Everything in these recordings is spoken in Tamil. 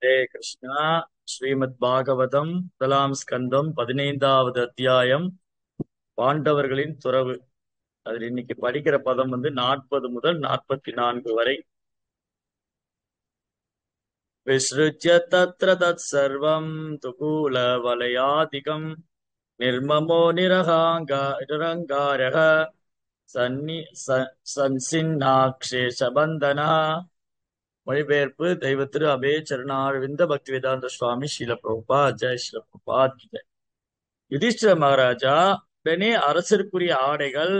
ஹரே கிருஷ்ணா. ஸ்ரீமத் பாகவதம் முதலாம் ஸ்கந்தம் 15வது அத்தியாயம் பாண்டவர்களின் துறவு. அதில் இன்னைக்கு படிக்கிற பதம் 40 முதல் 44 வரை. விஸ்ருஜ்ய தத்ர தத் சர்வம் துகூல வலயாதிகம் நிர்மமோ நிரங்காரக சன்னி சன்சின்னாக்ஷேஷபந்தனா. மொழிபெயர்ப்பு தெய்வ திரு அபே சரணாரவிந்த பக்தி வேதாந்த சுவாமி ஸ்ரீல பிரபுபா ஜெய் ஸ்ரீல பிரபுபா. யுதிஷ்டிர மகாராஜா உடனே அரசருக்குரிய ஆடைகள்,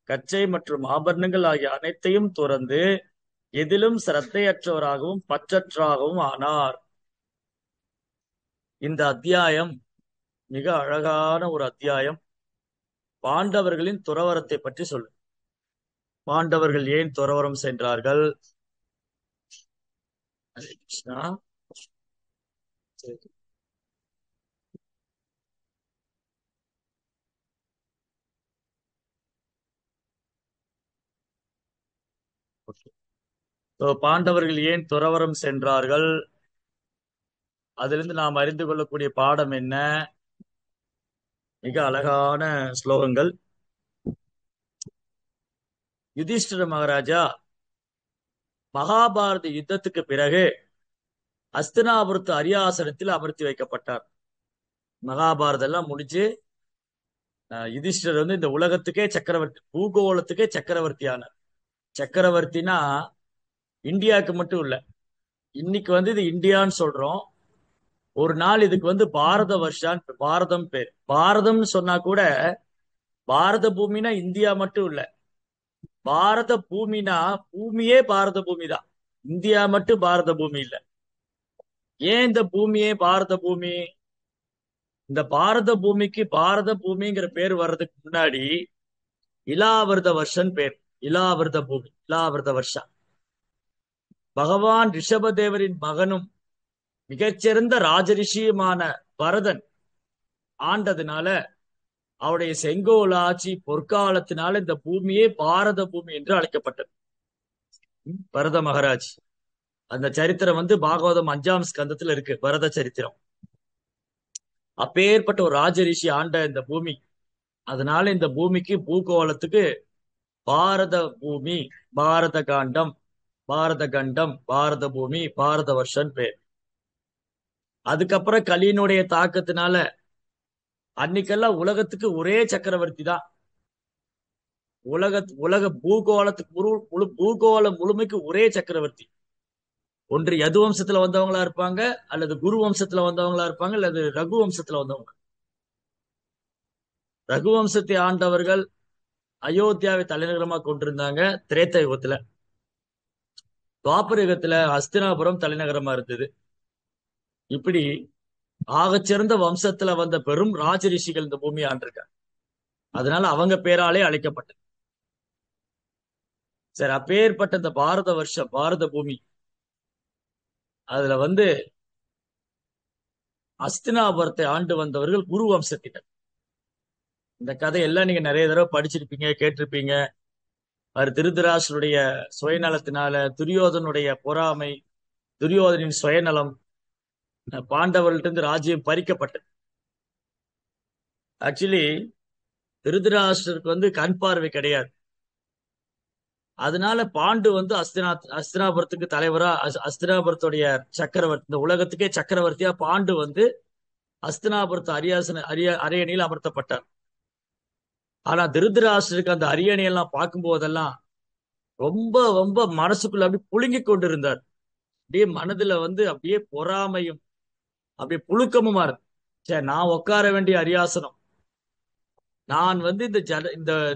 கச்சை மற்றும் ஆபரணங்கள் ஆகிய அனைத்தையும் துறந்து எதிலும் சிரத்தையற்றவராகவும் பற்றற்றாகவும் ஆனார். இந்த அத்தியாயம் மிக அழகான ஒரு அத்தியாயம். பாண்டவர்களின் துறவரத்தை பற்றி சொல்லு. பாண்டவர்கள் ஏன் துறவரம் சென்றார்கள்? ஹரே கிருஷ்ணா. சரி. Okay. So, பாண்டவர்கள் ஏன் துறவரம் சென்றார்கள்? அதிலிருந்து நாம் அறிந்து கொள்ளக்கூடிய பாடம் என்ன? மிக அழகான ஸ்லோகங்கள். யுதிஷ்டிர மகாராஜா மகாபாரத யுத்தத்துக்கு பிறகு அஸ்தினாபுரத்து அரியாசனத்தில் அமர்த்தி வைக்கப்பட்டார். மகாபாரதம் எல்லாம் முடிச்சு யுதிஷ்டர் இந்த உலகத்துக்கே சக்கரவர்த்தி, பூகோளத்துக்கே சக்கரவர்த்தி ஆனார். சக்கரவர்த்தினா இந்தியாவுக்கு மட்டும் இல்ல. இன்னைக்கு இது இந்தியான்னு சொல்றோம். ஒரு நாள் இதுக்கு பாரத வருஷான் பாரதம் பேர். பாரதம்னு சொன்னா கூட பாரத பூமினா இந்தியா மட்டும் இல்ல. பாரத பூமினா பூமியே பாரத பூமி தான். இந்தியா மட்டும் பாரத பூமி இல்ல. ஏன் இந்த பூமியே பாரத பூமி? இந்த பாரத பூமிக்கு பாரத பூமிங்கிற பேர் வர்றதுக்கு முன்னாடி இலாவிரத வருஷன் பேர். இலாவிரத பூமி, இலாவிரத வருஷா. பகவான் ரிஷபதேவரின் மகனும் மிகச்சிறந்த ராஜரிஷியுமான பரதன் ஆண்டதுனால, அவருடைய செங்கோல் ஆட்சி பொற்காலத்தினால இந்த பூமியே பாரத பூமி என்று அழைக்கப்பட்டது. பரத மகாராஜ் அந்த சரித்திரம் பாகவதம் 5ஆம் ஸ்கந்தத்துல இருக்கு. பரத சரித்திரம். அப்பேற்பட்ட ஒரு ராஜரிஷி ஆண்ட இந்த பூமி. அதனால இந்த பூமிக்கு பூகோளத்துக்கு பாரத பூமி, பாரத காண்டம், பாரத கண்டம், பாரத பூமி, பாரத வருஷன் பேர். அதுக்கப்புறம் கலியினுடைய தாக்கத்தினால அன்னைக்கெல்லாம் உலகத்துக்கு ஒரே சக்கரவர்த்தி தான். உலக பூகோளத்துக்கு பூகோளம் முழுமைக்கு ஒரே சக்கரவர்த்தி. ஒன்று யது வம்சத்துல வந்தவங்களா இருப்பாங்க, அல்லது குரு வம்சத்துல வந்தவங்களா இருப்பாங்க, அல்லது ரகு வம்சத்துல வந்தவங்க. ரகு வம்சத்தை ஆண்டவர்கள் அயோத்தியாவை தலைநகரமா கொண்டிருந்தாங்க திரேத்த யுகத்துல. துவாபர யுகத்துல ஹஸ்தினாபுரம் தலைநகரமா இருந்தது. இப்படி ஆகச்சிறந்த வம்சத்துல வந்த பெரும் ராஜரிஷிகள் இந்த பூமியை ஆண்டிருக்காங்க. அதனால அவங்க பேராலே அழைக்கப்பட்டது. சரி, அப்பேற்பட்ட இந்த பாரத வருஷம், பாரத பூமி, அதுல அஸ்தினாபுரத்தை ஆண்டு வந்தவர்கள் குரு வம்சத்தினர். இந்த கதையெல்லாம் நீங்க நிறைய தடவை படிச்சிருப்பீங்க, கேட்டிருப்பீங்க. அவர் திருதராசருடைய சுயநலத்தினால, துரியோதனுடைய பொறாமை, துரியோதனின் சுயநலம், பாண்டவர்கள்ட்ட இருந்து ராஜ்யம் பறிக்கப்பட்டது. ஆக்சுவலி திருதராஷ்டருக்கு கண் பார்வை கிடையாது. அதனால பாண்டு அஸ்தினாபுரத்துக்கு தலைவரா, அஸ்தினாபுரத்துடைய சக்கரவர்த்தி, இந்த உலகத்துக்கே சக்கரவர்த்தியா பாண்டு அஸ்தினாபுரத்து அரியணையில் அமர்த்தப்பட்டார். ஆனா திருதராஷ்டருக்கு அந்த அரியணையெல்லாம் பார்க்கும் போதெல்லாம் ரொம்ப ரொம்ப மனசுக்குள்ள அப்படி புழுங்கி கொண்டு இருந்தார். அப்படியே மனதுல அப்படியே பொறாமையும் அப்படியே புழுக்கமுமா இருக்கு. சே, நான் உட்கார வேண்டிய அரியாசனம், நான் இந்த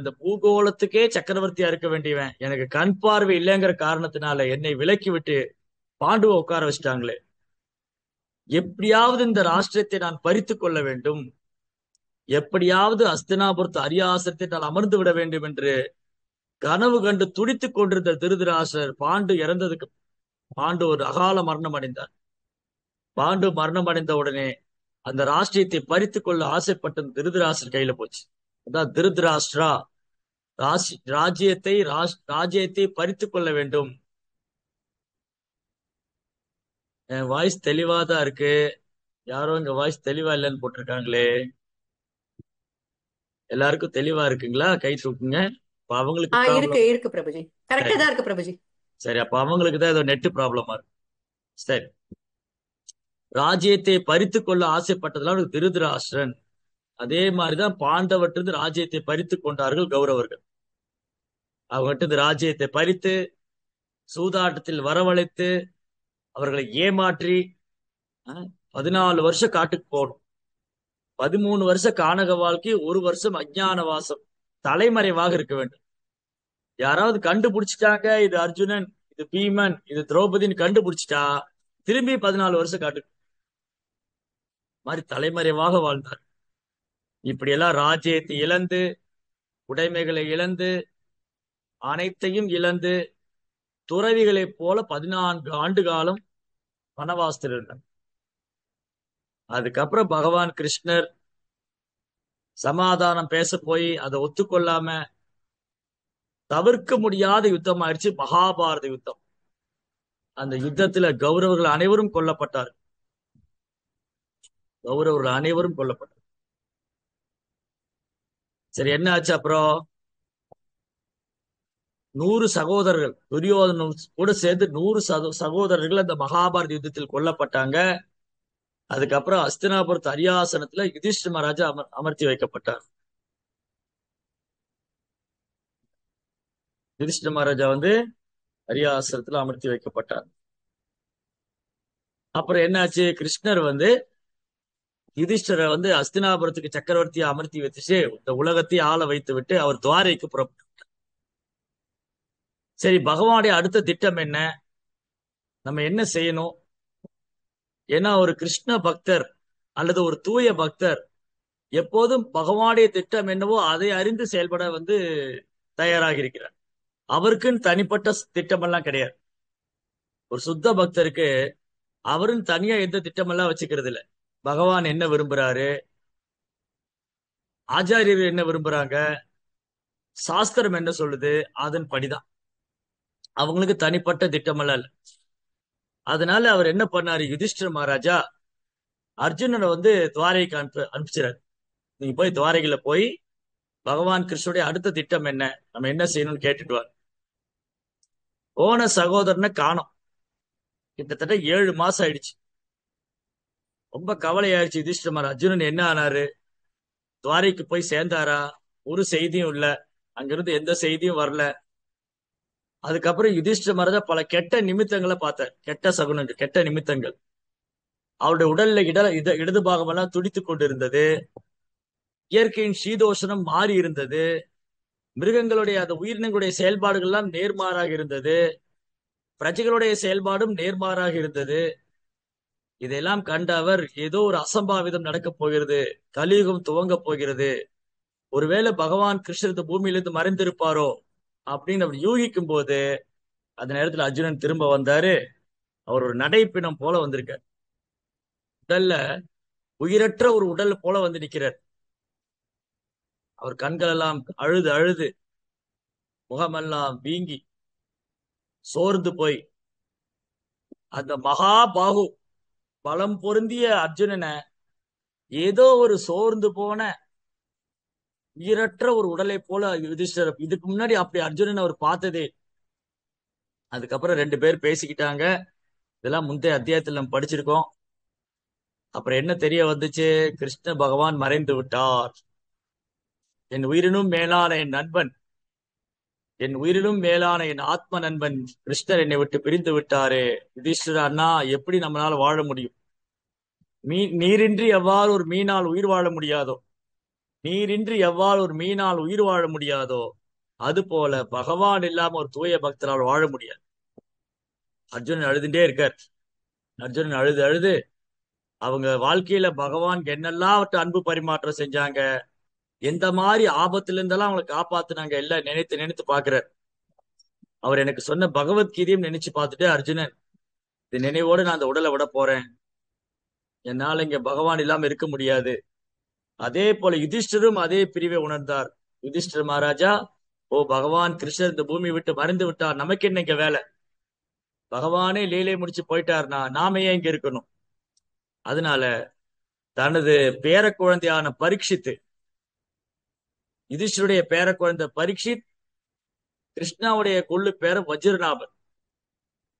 இந்த பூகோளத்துக்கே சக்கரவர்த்தியா இருக்க வேண்டியவன், எனக்கு கண் பார்வை இல்லைங்கிற காரணத்தினால என்னை விலக்கி விட்டு பாண்டுவை உட்கார வச்சுட்டாங்களே. எப்படியாவது இந்த ராஷ்டிரத்தை நான் பறித்து கொள்ள வேண்டும், எப்படியாவது அஸ்தினாபுரத்து அரியாசனத்தை நான் அமர்ந்து விட வேண்டும் என்று கனவு கண்டு துடித்துக் கொண்டிருந்த திருதராசர் பாண்டு இறந்ததுக்கு, பாண்டு ஒரு அகால மரணம் அடைந்தார். பாண்டு மரணம் அடைந்த உடனே அந்த ராஷ்டிரியத்தை பறித்து கொள்ள ஆசைப்பட்ட திருதராசர் கையில போச்சு. அதான் திருதராஷ்டிரா, ராஜ்யத்தை பறித்து கொள்ள வேண்டும். என் வாய்ஸ் தெளிவா தான் இருக்கு. யாரோ இங்க வாய்ஸ் தெளிவா இல்லைன்னு போட்டிருக்காங்களே. எல்லாருக்கும் தெளிவா இருக்குங்களா? கை தூக்குங்க. அப்ப அவங்களுக்கு இருக்கு ப்ராப்ளம். இருக்கு பிரபுஜி. கரெக்டா சரி தான் இருக்கு பிரபுஜி. சரி, அப்ப அவங்களுக்கு தான் ஏதோ நெட் ப்ராப்ளமா இருக்கு. சரி. ராஜ்யத்தை பறித்து கொள்ள ஆசைப்பட்டதுனால திருதராஷ்டிரன், அதே மாதிரிதான் பாண்டவர்கிட்ட ராஜ்யத்தை பறித்து கொண்டார்கள் கௌரவர்கள். அவங்ககிட்ட ராஜ்யத்தை பறித்து சூதாட்டத்தில் வரவழைத்து அவர்களை ஏமாற்றி 14 வருஷம் காட்டுக்கு போகணும். 13 வருஷம் கானக வாழ்க்கை, 1 வருஷம் அஞ்ஞான வாசம். தலைமறைவாக இருக்க வேண்டும். யாராவது கண்டுபிடிச்சிட்டாங்க இது அர்ஜுனன், இது பீமன், இது திரௌபதின்னு கண்டுபிடிச்சிட்டா திரும்பி 14 வருஷம் காட்டுக்கு மாதிரி தலைமறைவாக வாழ்ந்தார். இப்படியெல்லாம் ராஜ்யத்தை இழந்து, உடைமைகளை இழந்து, அனைத்தையும் இழந்து, துறவிகளைப் போல 14 ஆண்டு காலம் வனவாசத்தில் இருந்தார். அதுக்கப்புறம் பகவான் கிருஷ்ணர் சமாதானம் பேச போய் அதை ஒத்துக்கொள்ளாம தவிர்க்க முடியாத யுத்தம் ஆயிடுச்சு, மகாபாரத யுத்தம். அந்த யுத்தத்துல கௌரவர்கள் அனைவரும் கொல்லப்பட்டார். கௌரவர்கள் அனைவரும் கொல்லப்பட்டார். சரி, என்ன ஆச்சு அப்புறம்? 100 சகோதரர்கள், துரியோதனன் கூட சேர்ந்து 100 சகோதரர்கள் அந்த மகாபாரத யுத்தத்தில் கொல்லப்பட்டாங்க. அதுக்கப்புறம் அஸ்தினாபுரத்து அரியாசனத்துல யுதிஷ்டிர மகாராஜா அமர்த்தி வைக்கப்பட்டார். யுதிஷ்டிர மகாராஜா அரியாசனத்துல அமர்த்தி வைக்கப்பட்டார். அப்புறம் என்னாச்சு? கிருஷ்ணர் யுதிஷ்டரை அஸ்தினாபுரத்துக்கு சக்கரவர்த்தியை அமர்த்தி வச்சுட்டு இந்த உலகத்தையே ஆள வைத்து விட்டு அவர் துவாரைக்கு புறப்பட்டார். சரி, பகவானுடைய அடுத்த திட்டம் என்ன? நம்ம என்ன செய்யணும்? ஏன்னா ஒரு கிருஷ்ண பக்தர் அல்லது ஒரு தூய பக்தர் எப்போதும் பகவானுடைய திட்டம் என்னவோ அதை அறிந்து செயல்பட தயாராக இருக்கிறார். அவருக்குன்னு தனிப்பட்ட திட்டமெல்லாம் கிடையாது. ஒரு சுத்த பக்தருக்கு அவருன்னு தனியா எந்த திட்டமெல்லாம் வச்சுக்கிறது இல்ல. பகவான் என்ன விரும்புறாரு, ஆச்சாரியர்கள் என்ன விரும்புறாங்க, சாஸ்திரம் என்ன சொல்லுது, அதன் படிதான். அவங்களுக்கு தனிப்பட்ட திட்டமெல்லாம் இல்ல. அதனால அவர் என்ன பண்ணாரு? யுதிஷ்டிர மகாராஜா அர்ஜுனனை துவாரைக்கு அனுப்பிச்சிறாரு. நீங்க போய் துவாரைக்குள்ள போய் பகவான் கிருஷ்ணனுடைய அடுத்த திட்டம் என்ன, நம்ம என்ன செய்யணும்னு கேட்டுட்டு வார். போன சகோதரனை காணோம். கிட்டத்தட்ட 7 மாசம் ஆயிடுச்சு. ரொம்ப கவலையாயிருச்சு யுதிஷ்டிர மகாராஜ். அர்ஜுனன் என்ன ஆனாரு? துவாரைக்கு போய் சேர்ந்தாரா? ஒரு செய்தியும் இல்ல. அங்கிருந்து எந்த செய்தியும் வரல. அதுக்கப்புறம் யுதிஷ்டிர மகாராஜா பல கெட்ட நிமித்தங்களை பார்த்தார். கெட்ட சகுனங்கள், கெட்ட நிமித்தங்கள். அவருடைய உடல்ல இடது பாகம் எல்லாம் துடித்துக் கொண்டிருந்தது. இயற்கையின் சீதோஷணம் மாறி இருந்தது. மிருகங்களுடைய அந்த உயிரினங்களுடைய செயல்பாடுகள் எல்லாம் நேர்மாறாக இருந்தது. பிரஜைகளுடைய செயல்பாடும் நேர்மாறாக இருந்தது. இதையெல்லாம் கண்ட அவர் ஏதோ ஒரு அசம்பாவிதம் நடக்கப் போகிறது, கலியுகம் துவங்க போகிறது, ஒருவேளை பகவான் கிருஷ்ணர் இந்த பூமியிலிருந்து மறைந்திருப்பாரோ அப்படின்னு அவர் யூகிக்கும் போது அந்த நேரத்துல அர்ஜுனன் திரும்ப வந்தாரு. அவர் ஒரு நடைப்பிணம் போல வந்திருக்கார். உடல்ல உயிரற்ற ஒரு உடல் போல நிக்கிறார். அவர் கண்கள் எல்லாம் அழுது அழுது, முகமெல்லாம் வீங்கி சோர்ந்து போய், அந்த மகாபாகு பலம் பொருந்திய அர்ஜுனனை ஏதோ ஒரு சோர்ந்து போன உயிரற்ற ஒரு உடலை போல யுதிஷ்டர், இதுக்கு முன்னாடி அப்படி அர்ஜுனன் அவர் பார்த்ததே. அதுக்கப்புறம் 2 பேர் பேசிக்கிட்டாங்க. இதெல்லாம் முந்தைய அத்தியாயத்தில் நம்ம படிச்சிருக்கோம். அப்புறம் என்ன தெரிய வந்துச்சு? கிருஷ்ண பகவான் மறைந்து விட்டார். என் உயிரினும் மேலான என் நண்பன், என் உயிரினும் மேலான என் ஆத்ம நண்பன் கிருஷ்ணர் என்னை விட்டு பிரிந்து விட்டாரு. யுதிஷ்டர் அண்ணா, எப்படி நம்மளால வாழ முடியும்? நீரின்றி எவ்வாறு ஒரு மீனால் உயிர் வாழ முடியாதோ, நீரின்றி எவ்வாறு ஒரு மீனால் உயிர் வாழ முடியாதோ, அது போல பகவான் இல்லாம ஒரு தூய பக்தரால் வாழ முடியாது. அர்ஜுனன் அழுதுட்டே இருக்கார். அர்ஜுனன் அழுது அழுது அவங்க வாழ்க்கையில பகவான் என்னெல்லாம் அவர்கிட்ட அன்பு பரிமாற்றம் செஞ்சாங்க, எந்த மாதிரி ஆபத்துல இருந்தெல்லாம் அவங்களை காப்பாத்துனாங்க, எல்லாம் நினைத்து நினைத்து பாக்குறார். அவர் எனக்கு சொன்ன பகவத்கீதையும் நினைச்சு பார்த்துட்டு, அர்ஜுனன் இந்த நினைவோடு நான் அந்த உடலை விட போறேன், என்னால இங்க பகவான் இல்லாம இருக்க முடியாது. அதே போல யுதிஷ்டரும் அதே பிரிவை உணர்ந்தார். யுதிஷ்டர் மகாராஜா, ஓ பகவான் கிருஷ்ணர் இந்த பூமி விட்டு மறைந்து விட்டார், நமக்கு என்ன இங்க வேலை? பகவானே லீலை முடிச்சு போயிட்டாருன்னா நாம ஏன் இங்க இருக்கணும்? அதனால தனது பேர குழந்தையான பரீட்சித்து, யுதிஷ்டருடைய பேர குழந்தை பரீட்சித், கிருஷ்ணாவுடைய கொள்ளு பேர வஜ்ரநாபன்,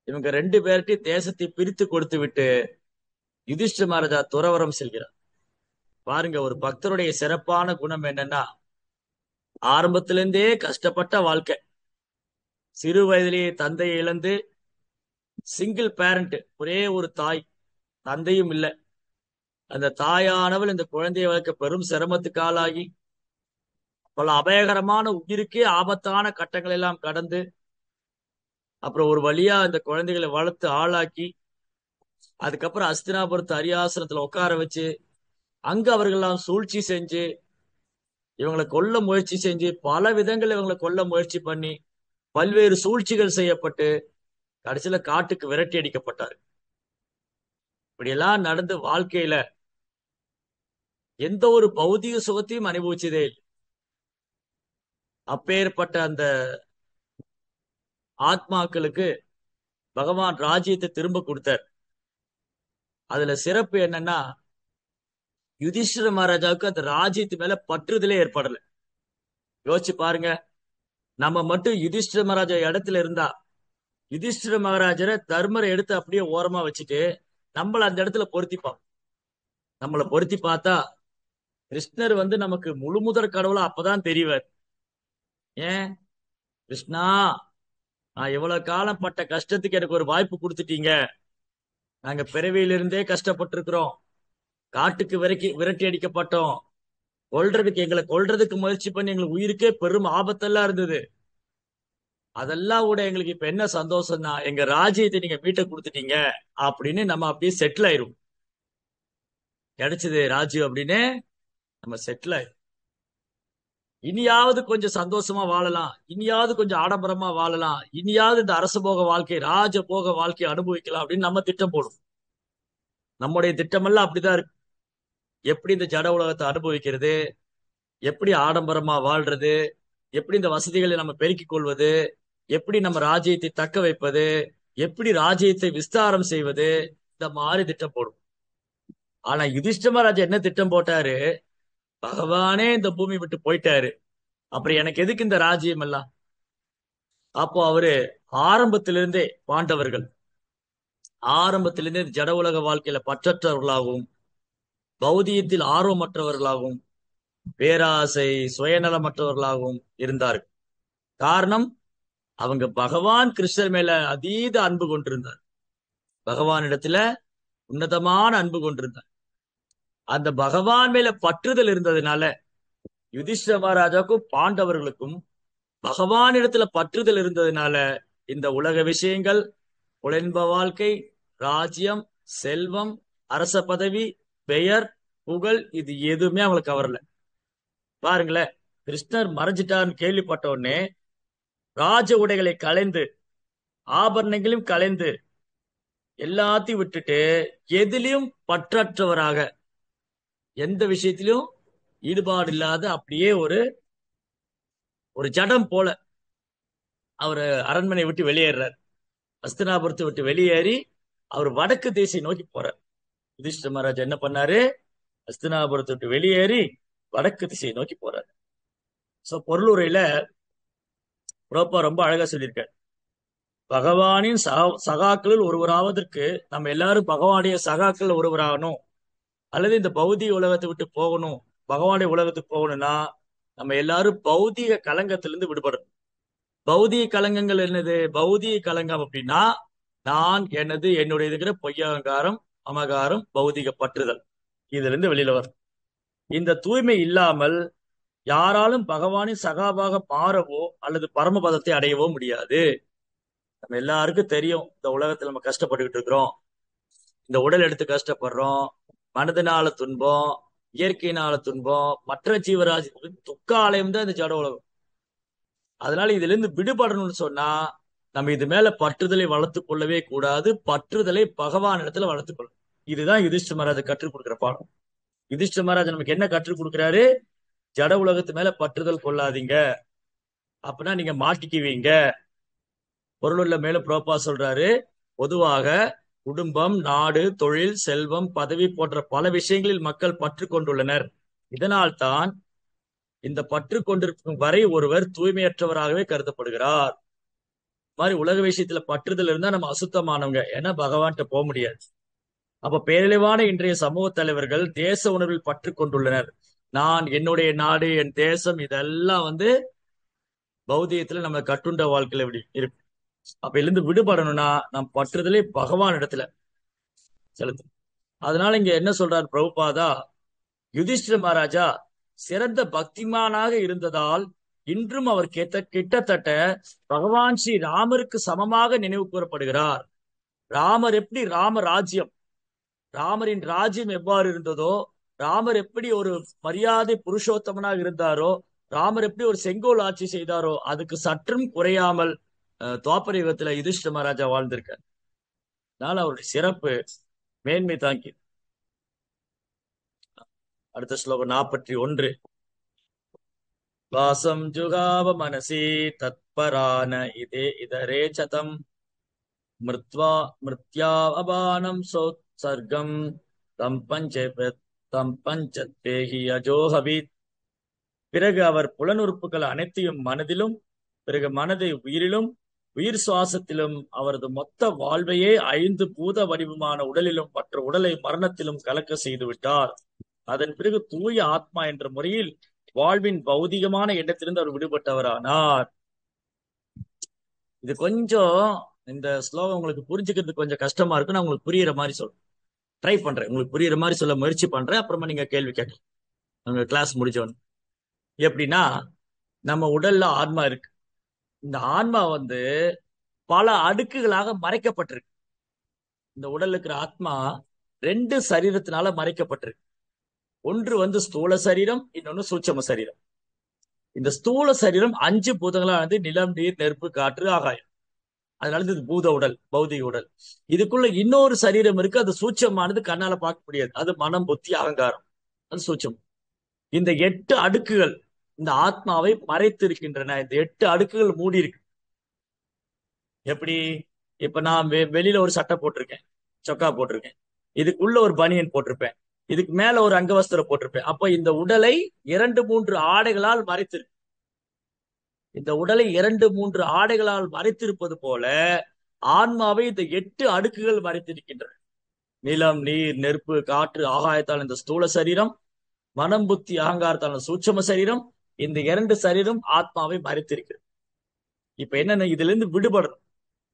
இவங்க 2 பேர்கிட்ட தேசத்தை பிரித்து கொடுத்து விட்டு யுதிஷ்ட மகாராஜா துறவரம் செல்கிறார். பாருங்க, ஒரு பக்தருடைய சிறப்பான குணம் என்னன்னா, ஆரம்பத்திலிருந்தே கஷ்டப்பட்ட வாழ்க்கை. சிறு வயதிலேயே தந்தையை இழந்து, சிங்கிள் பேரண்ட், ஒரே ஒரு தாய், தந்தையும் இல்லை. அந்த தாயானவள் இந்த குழந்தையை வளர்க்க பெரும் சிரமத்துக்கு ஆளாகி, பல அபாயகரமான உயிருக்கே ஆபத்தான கட்டங்கள் எல்லாம் கடந்து, அப்புறம் ஒரு வழியா இந்த குழந்தைகளை வளர்த்து ஆளாக்கி, அதுக்கப்புறம் அஸ்தினாபுரத்து அரியாசனத்துல உட்கார வச்சு, அங்க அவர்கள்லாம் சூழ்ச்சி செஞ்சு, இவங்களை கொல்ல முயற்சி செஞ்சு, பல விதங்கள் இவங்களை கொல்ல முயற்சி பண்ணி, பல்வேறு சூழ்ச்சிகள் செய்யப்பட்டு கடைசியில காட்டுக்கு விரட்டி அடிக்கப்பட்டார். இப்படியெல்லாம் நடந்து வாழ்க்கையில எந்த ஒரு பௌதிக சுகத்தையும் அனுபவிச்சதே இல்லை. அப்பேற்பட்ட அந்த ஆத்மாக்களுக்கு பகவான் ராஜ்யத்தை திரும்ப கொடுத்தார். அதுல சிறப்பு என்னன்னா, யுதிஷ்டிர மகாராஜாவுக்கு அந்த ராஜ்யத்து மேல பற்றுதலே ஏற்படல. யோசிச்சு பாருங்க, நம்ம மட்டும் யுதிஷ்டிர மகாராஜா இடத்துல இருந்தா, யுதிஷ்டிர மகாராஜரை தர்மரை எடுத்து அப்படியே ஓரமா வச்சுட்டு நம்மள அந்த இடத்துல பொருத்திப்பான். நம்மளை பொருத்தி பார்த்தா கிருஷ்ணர் நமக்கு முழு முதற் கடவுளா அப்பதான் தெரிவார். ஏன்? கிருஷ்ணா, நான் எவ்வளவு காலம் பட்ட கஷ்டத்துக்கு எனக்கு ஒரு வாய்ப்பு கொடுத்துட்டீங்க. நாங்க பிறவியிலிருந்தே கஷ்டப்பட்டிருக்கிறோம். காட்டுக்கு விரட்டி அடிக்கப்பட்டோம். எங்களை கொல்றதுக்கு முயற்சி பண்ணி எங்களுக்கு உயிருக்கே பெரும் ஆபத்தெல்லாம் இருந்தது. அதெல்லாம் கூட எங்களுக்கு இப்ப என்ன சந்தோஷம்னா, எங்க ராஜ்யத்தை நீங்க மீட்ட கொடுத்துட்டீங்க அப்படின்னு நம்ம அப்படியே செட்டில் ஆயிரும். கிடைச்சது ராஜ்யம் அப்படின்னு நம்ம செட்டில் ஆயிரும். இனியாவது கொஞ்சம் சந்தோஷமா வாழலாம், இனியாவது கொஞ்சம் ஆடம்பரமா வாழலாம், இனியாவது இந்த அரச போக வாழ்க்கை, ராஜ போக வாழ்க்கையை அனுபவிக்கலாம் அப்படின்னு நம்ம திட்டம் போடும். நம்முடைய திட்டமெல்லாம் அப்படிதான் இருக்கு. எப்படி இந்த ஜட உலகத்தை அனுபவிக்கிறது, எப்படி ஆடம்பரமா வாழ்றது, எப்படி இந்த வசதிகளை நம்ம பெருக்கிக் கொள்வது, எப்படி நம்ம ராஜ்யத்தை தக்க வைப்பது, எப்படி ராஜ்யத்தை விஸ்தாரம் செய்வது, இந்த மாதிரி திட்டம் போடும். ஆனா யுதிஷ்ட மகாராஜா என்ன திட்டம் போட்டாரு? பகவானே இந்த பூமி விட்டு போயிட்டாரு, அப்புறம் எனக்கு எதுக்கு இந்த ராஜ்யம் எல்லாம்? அப்போ அவரு ஆரம்பத்திலிருந்தே பாண்டவர்கள் ஆரம்பத்திலிருந்தே ஜட உலக வாழ்க்கையில பற்றற்றவர்களாகவும், பௌதியத்தில் ஆர்வமற்றவர்களாகவும், பேராசை சுயநலமற்றவர்களாகவும் இருந்தார்கள். காரணம், அவங்க பகவான் கிருஷ்ணர் மேல அதீத அன்பு கொண்டிருந்தார். பகவானிடத்துல உன்னதமான அன்பு கொண்டிருந்தார். அந்த பகவான் மேல பற்றுதல் இருந்ததுனால யுதிஷ்ட மகாராஜாவுக்கும் பாண்டவர்களுக்கும் பகவானிடத்துல பற்றுதல் இருந்ததுனால இந்த உலக விஷயங்கள், புலன்ப வாழ்க்கை, ராஜ்யம், செல்வம், அரச பதவி, பெயர், புகழ், இது எதுவுமே அவங்களுக்கு கவரல. பாருங்களேன், கிருஷ்ணர் மறைஞ்சிட்டான்னு கேள்விப்பட்ட உடனே ராஜ உடைகளை களைந்து, ஆபரணங்களையும் களைந்து, எல்லாத்தையும் விட்டுட்டு எதிலையும் பற்றற்றவராக, எந்த விஷயத்திலும் ஈடுபாடு இல்லாத அப்படியே ஒரு ஒரு ஜடம் போல அவர் அரண்மனை விட்டு வெளியேறார். அஸ்தினாபுரத்தை விட்டு வெளியேறி அவர் வடக்கு திசை நோக்கி போறார். யுதிஷ்டிர மகாராஜ் என்ன பண்ணாரு? அஸ்தினாபுரத்தை விட்டு வெளியேறி வடக்கு திசையை நோக்கி போறார். சோ பொருளுரையில புரோப்பா ரொம்ப அழகா சொல்லியிருக்காரு. பகவானின் சகாக்களில் ஒருவராவதற்கு நம்ம எல்லாரும் பகவானுடைய சகாக்கள் ஒருவராகணும், அல்லது இந்த பௌதிக உலகத்தை விட்டு போகணும், பகவானுடைய உலகத்துக்கு போகணும்னா நம்ம எல்லாரும் பௌதிக கலங்கத்திலிருந்து விடுபடணும். பௌதிக கலங்கங்கள் என்னது? பௌதிக கலங்கம் அப்படின்னா நான், எனது, என்னுடையதுங்கிற பொய்யகங்காரம், அமகாரம், பௌதிக பற்றுதல், இதுல இருந்து வெளியில வரும். இந்த தூய்மை இல்லாமல் யாராலும் பகவானின் சகாவாக மாறவோ அல்லது பரமபதத்தை அடையவோ முடியாது. நம்ம எல்லாருக்கும் தெரியும், இந்த உலகத்துல நம்ம கஷ்டப்பட்டுக்கிட்டு இருக்கிறோம். இந்த உடல் எடுத்து கஷ்டப்படுறோம், மனதினால துன்பம், இயற்கையினால துன்பம், மற்ற ஜீவராசி துக்க ஆலயம் தான் இந்த ஜட உலகம். அதனால இதுல இருந்து விடுபடணும்னு சொன்னா நம்ம இது மேல பற்றுதலை வளர்த்து கொள்ளவே கூடாது. பற்றுதலை பகவான் இடத்துல வளர்த்துக் கொள்ளும். இதுதான் யுதிஷ்ட மகாராஜா கற்றுக் கொடுக்கிற பாடம். யுதிஷ்ட மகாராஜா நமக்கு என்ன கற்றுக் கொடுக்கிறாரு? ஜட உலகத்து மேல பற்றுதல் கொள்ளாதீங்க, அப்படின்னா நீங்க மாட்டிக்குவீங்க. பொருளுள்ள மேல புரோப்பா சொல்றாரு, பொதுவாக குடும்பம், நாடு, தொழில், செல்வம், பதவி போன்ற பல விஷயங்களில் மக்கள் பற்று கொண்டுள்ளனர். இதனால் தான் இந்த பற்று கொண்டிருக்கும் வரை ஒருவர் தூய்மையற்றவராகவே கருதப்படுகிறார். மாதிரி உலக விஷயத்துல பற்றுதல் இருந்தா நம்ம அசுத்தமானவங்க, ஏன்னா பகவான்கிட்ட போக முடியாது. அப்ப பேரழிவான இன்றைய சமூக தலைவர்கள் தேச உணர்வில் பற்று கொண்டுள்ளனர். நான், என்னுடைய நாடு, என் தேசம், இதெல்லாம் பௌதிகத்துல நம்ம கட்டுண்ட வாழ்க்கையில இப்படி இருக்கு. அப்ப இருந்து விடுபடணும்னா நம் பற்றுதலே பகவான் இடத்துல செலுத்தணும். அதனால இங்க என்ன சொல்றார் பிரபுபாதா, யுதிஷ்டிர மகாராஜா சிறந்த பக்திமானாக இருந்ததால் இன்றும் அவர் கிட்டத்தட்ட பகவான் ஸ்ரீ ராமருக்கு சமமாக நினைவு கூறப்படுகிறார். ராமர் எப்படி ராமராஜ்யம், ராமரின் ராஜ்யம் எவ்வாறு இருந்ததோ, ராமர் எப்படி ஒரு மரியாதை புருஷோத்தமனாக இருந்தாரோ, ராமர் எப்படி ஒரு செங்கோல் ஆட்சி செய்தாரோ, அதுக்கு சற்றும் குறையாமல் துவாபர யுகத்துல யுதிஷ்டிர மகாராஜா வாழ்ந்திருக்கார். அதனால அவருடைய சிறப்பு மேன்மை தாங்கி. அடுத்த ஸ்லோகம் 41. வாசம் ஜுகாவ மனசி தத்பரான இதே இதரே சதம் மிருத்வா மிருத்யா அபானம் சோத்சர்க்கம் தம் பஞ்சத்தேஹி அஜோஹவித். பிறகு அவர் புலனுறுப்புகள் அனைத்தையும் மனதிலும், பிறகு மனதை உயிரிலும், உயிர் சுவாசத்திலும், அவரது மொத்த வாழ்வையே 5 பூத வடிவமான உடலிலும் மற்ற உடலை மரணத்திலும் கலக்க செய்து விட்டார். அதன் பிறகு தூய ஆத்மா என்ற முறையில் வாழ்வின் பௌதிகமான எண்ணத்திலிருந்து அவர் விடுபட்டவரானார். இது கொஞ்சம், இந்த ஸ்லோகம் உங்களுக்கு புரிஞ்சுக்கிறது கொஞ்சம் கஷ்டமா இருக்கு. நான் உங்களுக்கு புரியுற மாதிரி சொல்றேன், ட்ரை பண்றேன், உங்களுக்கு புரியுற மாதிரி சொல்ல முயற்சி பண்றேன். அப்புறமா நீங்க கேள்வி கேட்கலாம் உங்க கிளாஸ் முடிஞ்சோன்னு. எப்படின்னா, நம்ம உடல்ல ஆன்மா இருக்கு. இந்த ஆன்மா பல அடுக்குகளாக மறைக்கப்பட்டிருக்கு. இந்த உடல்ல இருக்கிற ஆத்மா 2 சரீரத்தினால மறைக்கப்பட்டிருக்கு. ஒன்று ஸ்தூல சரீரம், இன்னொன்னு சூட்சம சரீரம். இந்த ஸ்தூல சரீரம் 5 பூதங்களானது நிலம், நீர், நெருப்பு, காற்று, ஆகாயம். அதனால இது பூத உடல், பௌதிக உடல். இதுக்குள்ள இன்னொரு சரீரம் இருக்கு, அது சூட்சமானது, கண்ணால பார்க்க முடியாது. அது மனம், புத்தி, அகங்காரம், அது சூட்சம். இந்த 8 அடுக்குகள் இந்த ஆத்மாவை மறைத்து இருக்கின்றன. இந்த 8 அடுக்குகள் மூடி இருக்கு. எப்படி? இப்ப நான் வெளியில ஒரு சட்டை போட்டிருக்கேன், சொக்கா போட்டிருக்கேன், இதுக்குள்ள ஒரு பனியன் போட்டிருப்பேன், இதுக்கு மேல ஒரு அங்கவஸ்திரம் போட்டிருப்பேன். அப்ப இந்த உடலை 2-3 ஆடைகளால் மறைத்திருக்கு. இந்த உடலை 2-3 ஆடைகளால் மறைத்திருப்பது போல ஆன்மாவை இந்த 8 அடுக்குகள் மறைத்திருக்கின்றன. நிலம், நீர், நெருப்பு, காற்று, ஆகாயத்தால் இந்த ஸ்தூல சரீரம், மனம், புத்தி, அகங்காரத்தால் சூட்சம சரீரம், இந்த 2 சரீரம் ஆத்மாவை மறைத்திருக்கிறது. இப்ப என்னன்னா, இதுல இருந்து விடுபடணும்,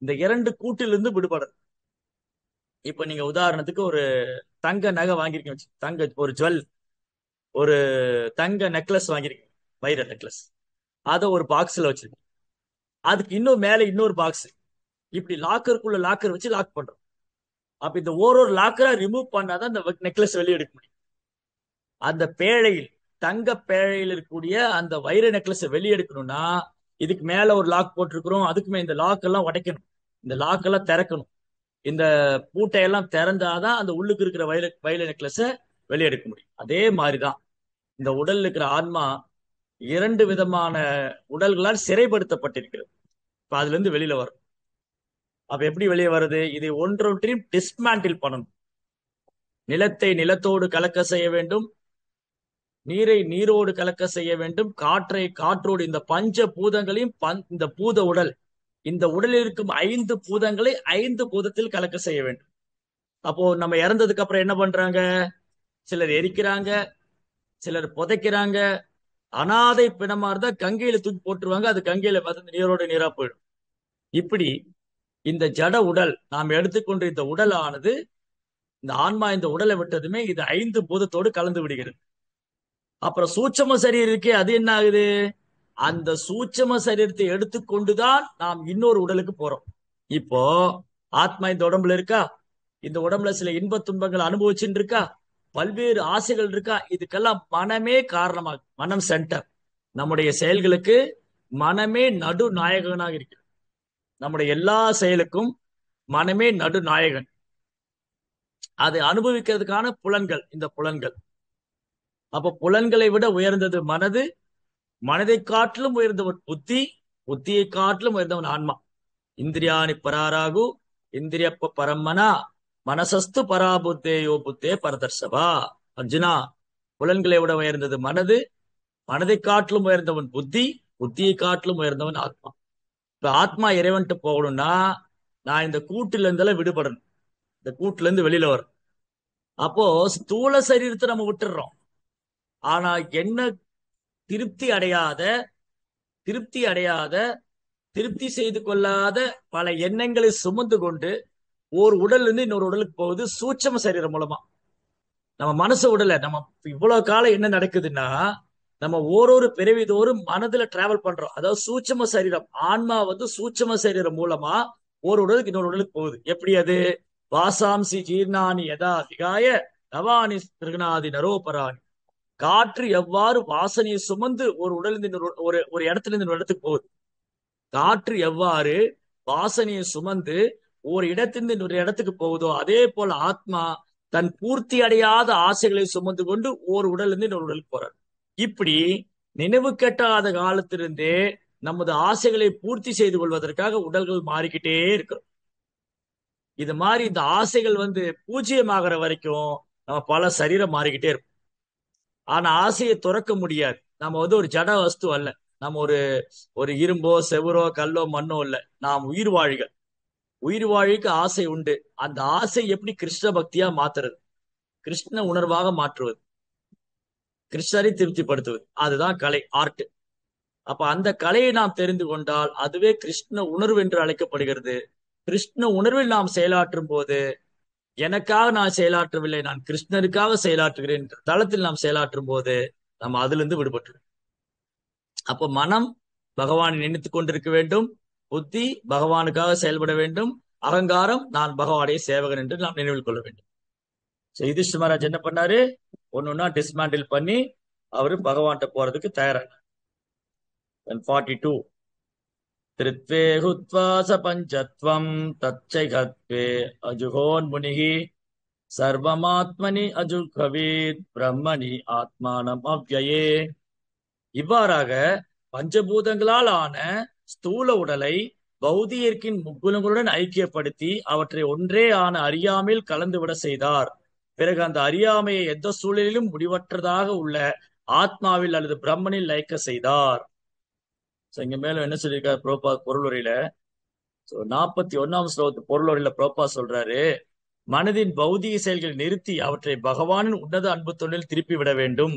இந்த 2 கூட்டிலிருந்து விடுபடணும். இப்ப நீங்க உதாரணத்துக்கு ஒரு தங்க நகை வாங்கிருக்கீங்க, தங்க ஒரு ஜுவல், ஒரு தங்க நெக்லஸ் வாங்கிருக்கீங்க, வைர நெக்லஸ். அதை ஒரு பாக்ஸ்ல வச்சிருக்கீங்க, அதுக்கு இன்னும் மேல இன்னொரு பாக்ஸ், இப்படி லாக்கருக்குள்ள லாக்கர் வச்சு லாக் பண்றோம். அப்ப இந்த ஒரு லாக்கரா ரிமூவ் பண்ணாதான் இந்த நெக்லஸ் வெளியே எடுக்க முடியும். அந்த பேழையில், தங்க பேழையில் இருக்கக்கூடிய அந்த வைர நெக்லஸ் வெளியே எடுக்கணும்னா இதுக்கு மேல ஒரு லாக் போட்டிருக்கிறோம், அதுக்குமே இந்த லாக் எல்லாம் உடைக்கணும், இந்த லாக் எல்லாம் திறக்கணும். இந்த பூட்டையெல்லாம் திறந்தாதான் அந்த உள்ளுக்கு இருக்கிற வைர நெக்லஸ வெளியே எடுக்க முடியும். அதே மாதிரிதான் இந்த உடல் இருக்கிற ஆன்மா 2 விதமான உடல்களால் சிறைப்படுத்தப்பட்டிருக்கிறது. இப்ப அதுல இருந்து வெளியில வரும். அப்ப எப்படி வெளியே வருது? இதை ஒன்றொன்றையும் டிஸ்மேண்டில் பண்ணணும். நிலத்தை நிலத்தோடு கலக்க செய்ய வேண்டும், நீரை நீரோடு கலக்க செய்ய வேண்டும், காற்றை காற்றோடு, இந்த பஞ்ச பூதங்களையும் இந்த பூத உடல், இந்த உடலில் இருக்கும் 5 பூதங்களை 5 பூதத்தில் கலக்க செய்ய வேண்டும். அப்போ நம்ம இறந்ததுக்கு அப்புறம் என்ன பண்றாங்க? சிலர் எரிக்கிறாங்க, சிலர் புதைக்கிறாங்க. அனாதை பிணமா இருந்தா கங்கையில தூக்கி போட்டுருவாங்க, அது கங்கையில பார்த்து நீரோட நீரா போயிடும். இப்படி இந்த ஜட உடல் நாம் எடுத்துக்கொண்ட இந்த உடல் ஆனது, இந்த ஆன்மா இந்த உடலை விட்டதுமே இது 5 பூதத்தோடு கலந்து விடுகிறது. அப்புறம் சூட்சம சரீரம் இருக்கே, அது என்ன ஆகுது? அந்த சூட்சம சரீரத்தை எடுத்துக்கொண்டுதான் நாம் இன்னொரு உடலுக்கு போறோம். இப்போ ஆத்மா இந்த உடம்புல இருக்கா, இந்த உடம்புல சில இன்ப துன்பங்கள் அனுபவிச்சுட்டு இருக்கா, பல்வேறு ஆசைகள் இருக்கா, இதுக்கெல்லாம் மனமே காரணமாக, மனம் சென்டர். நம்முடைய செயல்களுக்கு மனமே நடு நாயகனாக இருக்கிறது. நம்முடைய எல்லா செயலுக்கும் மனமே நடு நாயகன். அதை அனுபவிக்கிறதுக்கான புலன்கள், இந்த புலன்கள். அப்ப புலன்களை விட உயர்ந்தது மனது, மனதை காட்டிலும் உயர்ந்தவன் புத்தி, புத்தியை காட்டிலும் உயர்ந்தவன் ஆன்மா. இந்திரியாணி பராராகு இந்திரியப்ப பரம்மனா மனசஸ்து பராபுத்தேயோ புத்தே பரதர்ஷவா. அர்ஜுனா, புலன்களை விட உயர்ந்தது மனது, மனதை காட்டிலும் உயர்ந்தவன் புத்தி, புத்தியை காட்டிலும் உயர்ந்தவன் ஆத்மா. இப்ப ஆத்மா இறைவன்ட்டு போகணும்னா நான் இந்த கூட்டுல இருந்தெல்லாம் விடுபடணும், இந்த கூட்டுல இருந்து வெளியில வரணும். அப்போ ஸ்தூல சரீரத்தை நம்ம விட்டுடுறோம். ஆனா என்ன திருப்தி அடையாத திருப்தி அடையாத திருப்தி செய்து கொள்ளாத பல எண்ணங்களை சுமந்து கொண்டு ஒரு உடல்ல இருந்து இன்னொரு உடலுக்கு போகுது சூட்சம சரீரம் மூலமா. நம்ம மனசு உடல நம்ம இவ்வளவு காலம் என்ன நடக்குதுன்னா, நம்ம ஓரொரு பிறவி தோறும் மனதுல டிராவல் பண்றோம். அதாவது சூட்சம சரீரம், ஆன்மா சூட்சம சரீரம் மூலமா ஒரு உடலுக்கு இன்னொரு உடலுக்கு போகுது. எப்படி அது? வாசாம்சி ஜீர்ணானி யதா விகாய நவானி திருநாதி நரோபராணி. காற்று எவ்வாறு வாசனையை சுமந்து ஒரு உடலிருந்து இன்னொரு ஒரு ஒரு இடத்துல இருந்து இன்னொரு இடத்துக்கு போகுது, காற்று எவ்வாறு வாசனையை சுமந்து ஒரு இடத்திலிருந்து இன்னொரு இடத்துக்கு போகுதோ அதே போல ஆத்மா தன் பூர்த்தி அடையாத ஆசைகளை சுமந்து கொண்டு ஒரு உடல் இருந்து இன்னொரு உடலுக்கு போறார். இப்படி நினைவு கெட்டாத காலத்திலிருந்தே நமது ஆசைகளை பூர்த்தி செய்து கொள்வதற்காக உடல்கள் மாறிக்கிட்டே இருக்கிறோம். இது மாதிரி இந்த ஆசைகள் பூஜ்ஜியமாகிற வரைக்கும் நம்ம பல சரீரம் மாறிக்கிட்டே இருக்கும். ஆனா ஆசையை துறக்க முடியாது. நம்ம ஒரு ஜட வஸ்து அல்ல. நம்ம ஒரு ஒரு இரும்போ செவரோ கல்லோ மண்ணோ இல்ல. நாம் உயிர் வாழிகள். உயிர் வாழிக்கு ஆசை உண்டு. அந்த ஆசை எப்படி கிருஷ்ண பக்தியா மாத்துறது, கிருஷ்ண உணர்வாக மாற்றுவது, கிருஷ்ணரை திருப்திப்படுத்துவது, அதுதான் கலை, ஆர்ட். அப்ப அந்த கலையை நாம் தெரிந்து கொண்டால் அதுவே கிருஷ்ண உணர்வு என்று அழைக்கப்படுகிறது. கிருஷ்ண உணர்வில் நாம் செயலாற்றும் போது எனக்காக நான் செயலாற்றவில்லை, நான் கிருஷ்ணருக்காக செயலாற்றுகிறேன் என்ற தளத்தில் நாம் செயலாற்றும் போது நம்ம அதுல இருந்து விடுபட்டு. அப்போ மனம் பகவானை நினைத்துக் கொண்டிருக்க வேண்டும், புத்தி பகவானுக்காக செயல்பட வேண்டும், அகங்காரம் நான் பகவானுடைய சேவகன் என்று நாம் நினைவில் கொள்ள வேண்டும். யுதிஷ்டிர மகாராஜ் என்ன பண்ணாரு? ஒன்னொன்னா டிஸ்மேண்டில் பண்ணி அவரு பகவான்கிட்ட போறதுக்கு தயாரான 42 திருத்வே ஹுத்வாச பஞ்சத்வம் தச்சைகத்வே அஜுகோன் முனிகி சர்வமாத்மனி அஜுகவீத் பிரம்மணி ஆத்மானம் அவ்யயே. இவ்வாறாக பஞ்சபூதங்களால் ஆன ஸ்தூல உடலை பௌதியர்க்கின் முக்குணங்களுடன் ஐக்கியப்படுத்தி அவற்றை ஒன்றே ஆன அறியாமையில் கலந்துவிட செய்தார். பிறகு அந்த அறியாமையை எந்த சூழலிலும் முடிவற்றதாக உள்ள ஆத்மாவில் அல்லது பிரம்மனில் லயிக்க செய்தார். இங்க மேலும் என்ன சொல்லியிருக்காரு புரோபா பொருளுரையில? 41ஆம் ஸ்லோகத்து பொருளுரையில புரோபா சொல்றாரு, மனதின் பௌதிக செயல்களை நிறுத்தி அவற்றை பகவானின் உன்னத அன்பு தொண்டில் திருப்பி விட வேண்டும்.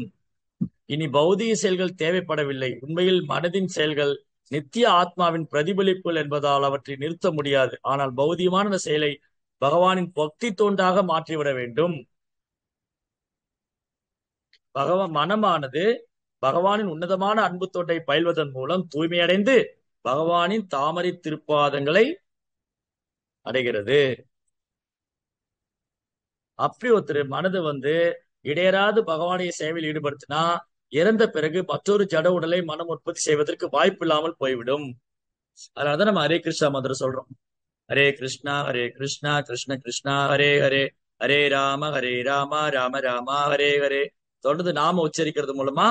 இனி பௌதிக செயல்கள் தேவைப்படவில்லை. உண்மையில் மனதின் செயல்கள் நித்திய ஆத்மாவின் பிரதிபலிப்புகள் என்பதால் அவற்றை நிறுத்த முடியாது. ஆனால் பௌதிகமான செயலை பகவானின் பக்தி தொண்டாக மாற்றிவிட வேண்டும். மனமானது பகவானின் உன்னதமான அன்பு தொண்டை பயில்வதன் மூலம் தூய்மையடைந்து பகவானின் தாமரை திருப்பாதங்களை அடைகிறது. அப்படி ஒருத்தர் மனது இடையராது பகவானுடைய சேவையில் ஈடுபடுத்தினா இறந்த பிறகு மற்றொரு ஜட உடலை மனம் உற்பத்தி செய்வதற்கு வாய்ப்பு இல்லாமல் போய்விடும். அதனாலதான் நம்ம ஹரே கிருஷ்ணா மந்திரம் சொல்றோம். ஹரே கிருஷ்ணா கிருஷ்ண கிருஷ்ணா ஹரே ஹரே, ஹரே ராம ராம ராம ஹரே ஹரே. தொடர்ந்து நாம உச்சரிக்கிறது மூலமா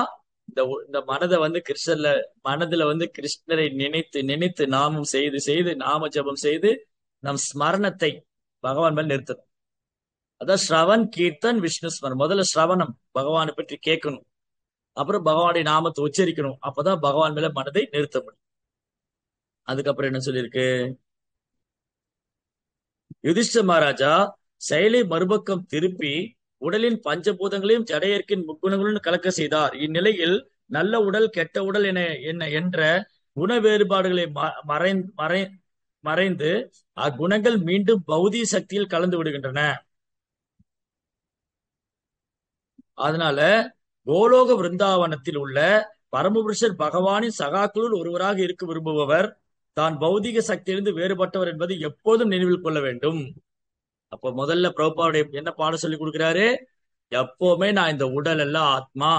இந்த மனதை கிருஷ்ணர்ல மனதுல கிருஷ்ணரை நினைத்து நினைத்து நாமம் செய்து செய்து நாம ஜபம் செய்து நம் ஸ்மரணத்தை பகவான் மேல் நிறுத்தணும். அதான் ஸ்ரவன் கீர்த்தன் விஷ்ணு ஸ்மரணம். முதல்ல ஸ்ரவணம், பகவானை பற்றி கேட்கணும். அப்புறம் பகவானுடைய நாமத்தை உச்சரிக்கணும். அப்பதான் பகவான் மேல மனதை நிறுத்த முடியும். அதுக்கப்புறம் என்ன சொல்லியிருக்கு? யுதிஷ்டிர மகாராஜா செயலை மறுபக்கம் திருப்பி உடலின் பஞ்சபூதங்களையும் ஜடையர்க்கின் முக்குணங்களுடன் கலக்க செய்தார். இந்நிலையில் நல்ல உடல் கெட்ட உடல் என்ற குண வேறுபாடுகளை மறைந்து அக்குணங்கள் மீண்டும் பௌதிக சக்தியில் கலந்து விடுகின்றன. அதனால கோலோக விருந்தாவனத்தில் உள்ள பரமபுருஷர் பகவானின் சகாக்களுள் ஒருவராக இருக்க விரும்புபவர் தான் பௌதிக சக்தியிலிருந்து வேறுபட்டவர் என்பதை எப்போதும் நினைவில் கொள்ள வேண்டும். அப்போ முதல்ல பிரபுபாவுடைய என்ன பாடம் சொல்லி கொடுக்கிறாரு? எப்பவுமே நான் இந்த உடல் அல்ல ஆத்மா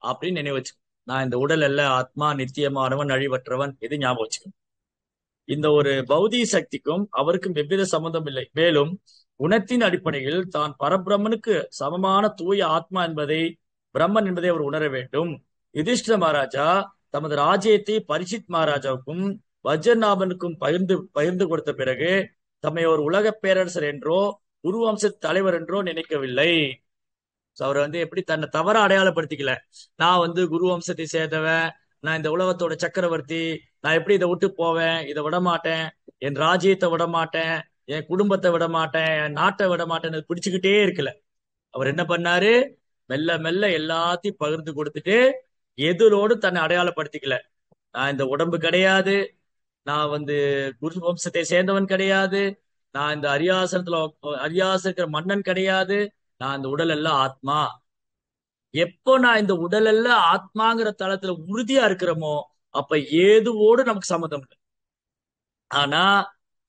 அப்படின்னு நினைவு வச்சு, நான் இந்த உடல் அல்ல ஆத்மா, நித்தியமானவன், அழிவற்றவன், இது ஞாபகம் வச்சுக்கணும். இந்த ஒரு பௌதிக சக்திக்கும் அவருக்கும் எவ்வித சம்பந்தம் இல்லை. மேலும் குணத்தின் அடிப்படையில் தான் பரபிரம்மனுக்கு சமமான தூய ஆத்மா என்பதை, பிரம்மன் என்பதை அவர் உணர வேண்டும். யுதிஷ்டிர மகாராஜா தமது ராஜ்யத்தை பரிசித் மகாராஜாவுக்கும் வஜ்ரநாபனுக்கும் பகிர்ந்து கொடுத்த பிறகு தம்மை ஒரு உலக பேரரசர் என்றோ குருவம்ச தலைவர் என்றோ நினைக்கவில்லை. அவர் எப்படி தன்னை தவற அடையாளப்படுத்திக்கல. நான் குரு வம்சத்தை சேர்ந்தவன், நான் இந்த உலகத்தோட சக்கரவர்த்தி, நான் எப்படி இதை விட்டு போவேன், இதை விட மாட்டேன், என் ராஜ்யத்தை விட மாட்டேன், என் குடும்பத்தை விட மாட்டேன், என் நாட்டை விட மாட்டேன்னு பிடிச்சுக்கிட்டே இருக்கல. அவர் என்ன பண்ணாரு, மெல்ல மெல்ல எல்லாத்தையும் பகிர்ந்து கொடுத்துட்டு எதிரோடு தன்னை அடையாளப்படுத்திக்கல. நான் இந்த உடம்பு கிடையாது, நான் குரு வம்சத்தை சேர்ந்தவன் கிடையாது, நான் இந்த அரியாசனத்துல மன்னன் கிடையாது, நான் இந்த உடல் எல்லாம் ஆத்மா. எப்போ நான் இந்த உடல் எல்லாம் ஆத்மாங்கிற தளத்துல உறுதியா இருக்கிறோமோ அப்ப ஏதுவோடு நமக்கு சம்மதம் இல்லை. ஆனா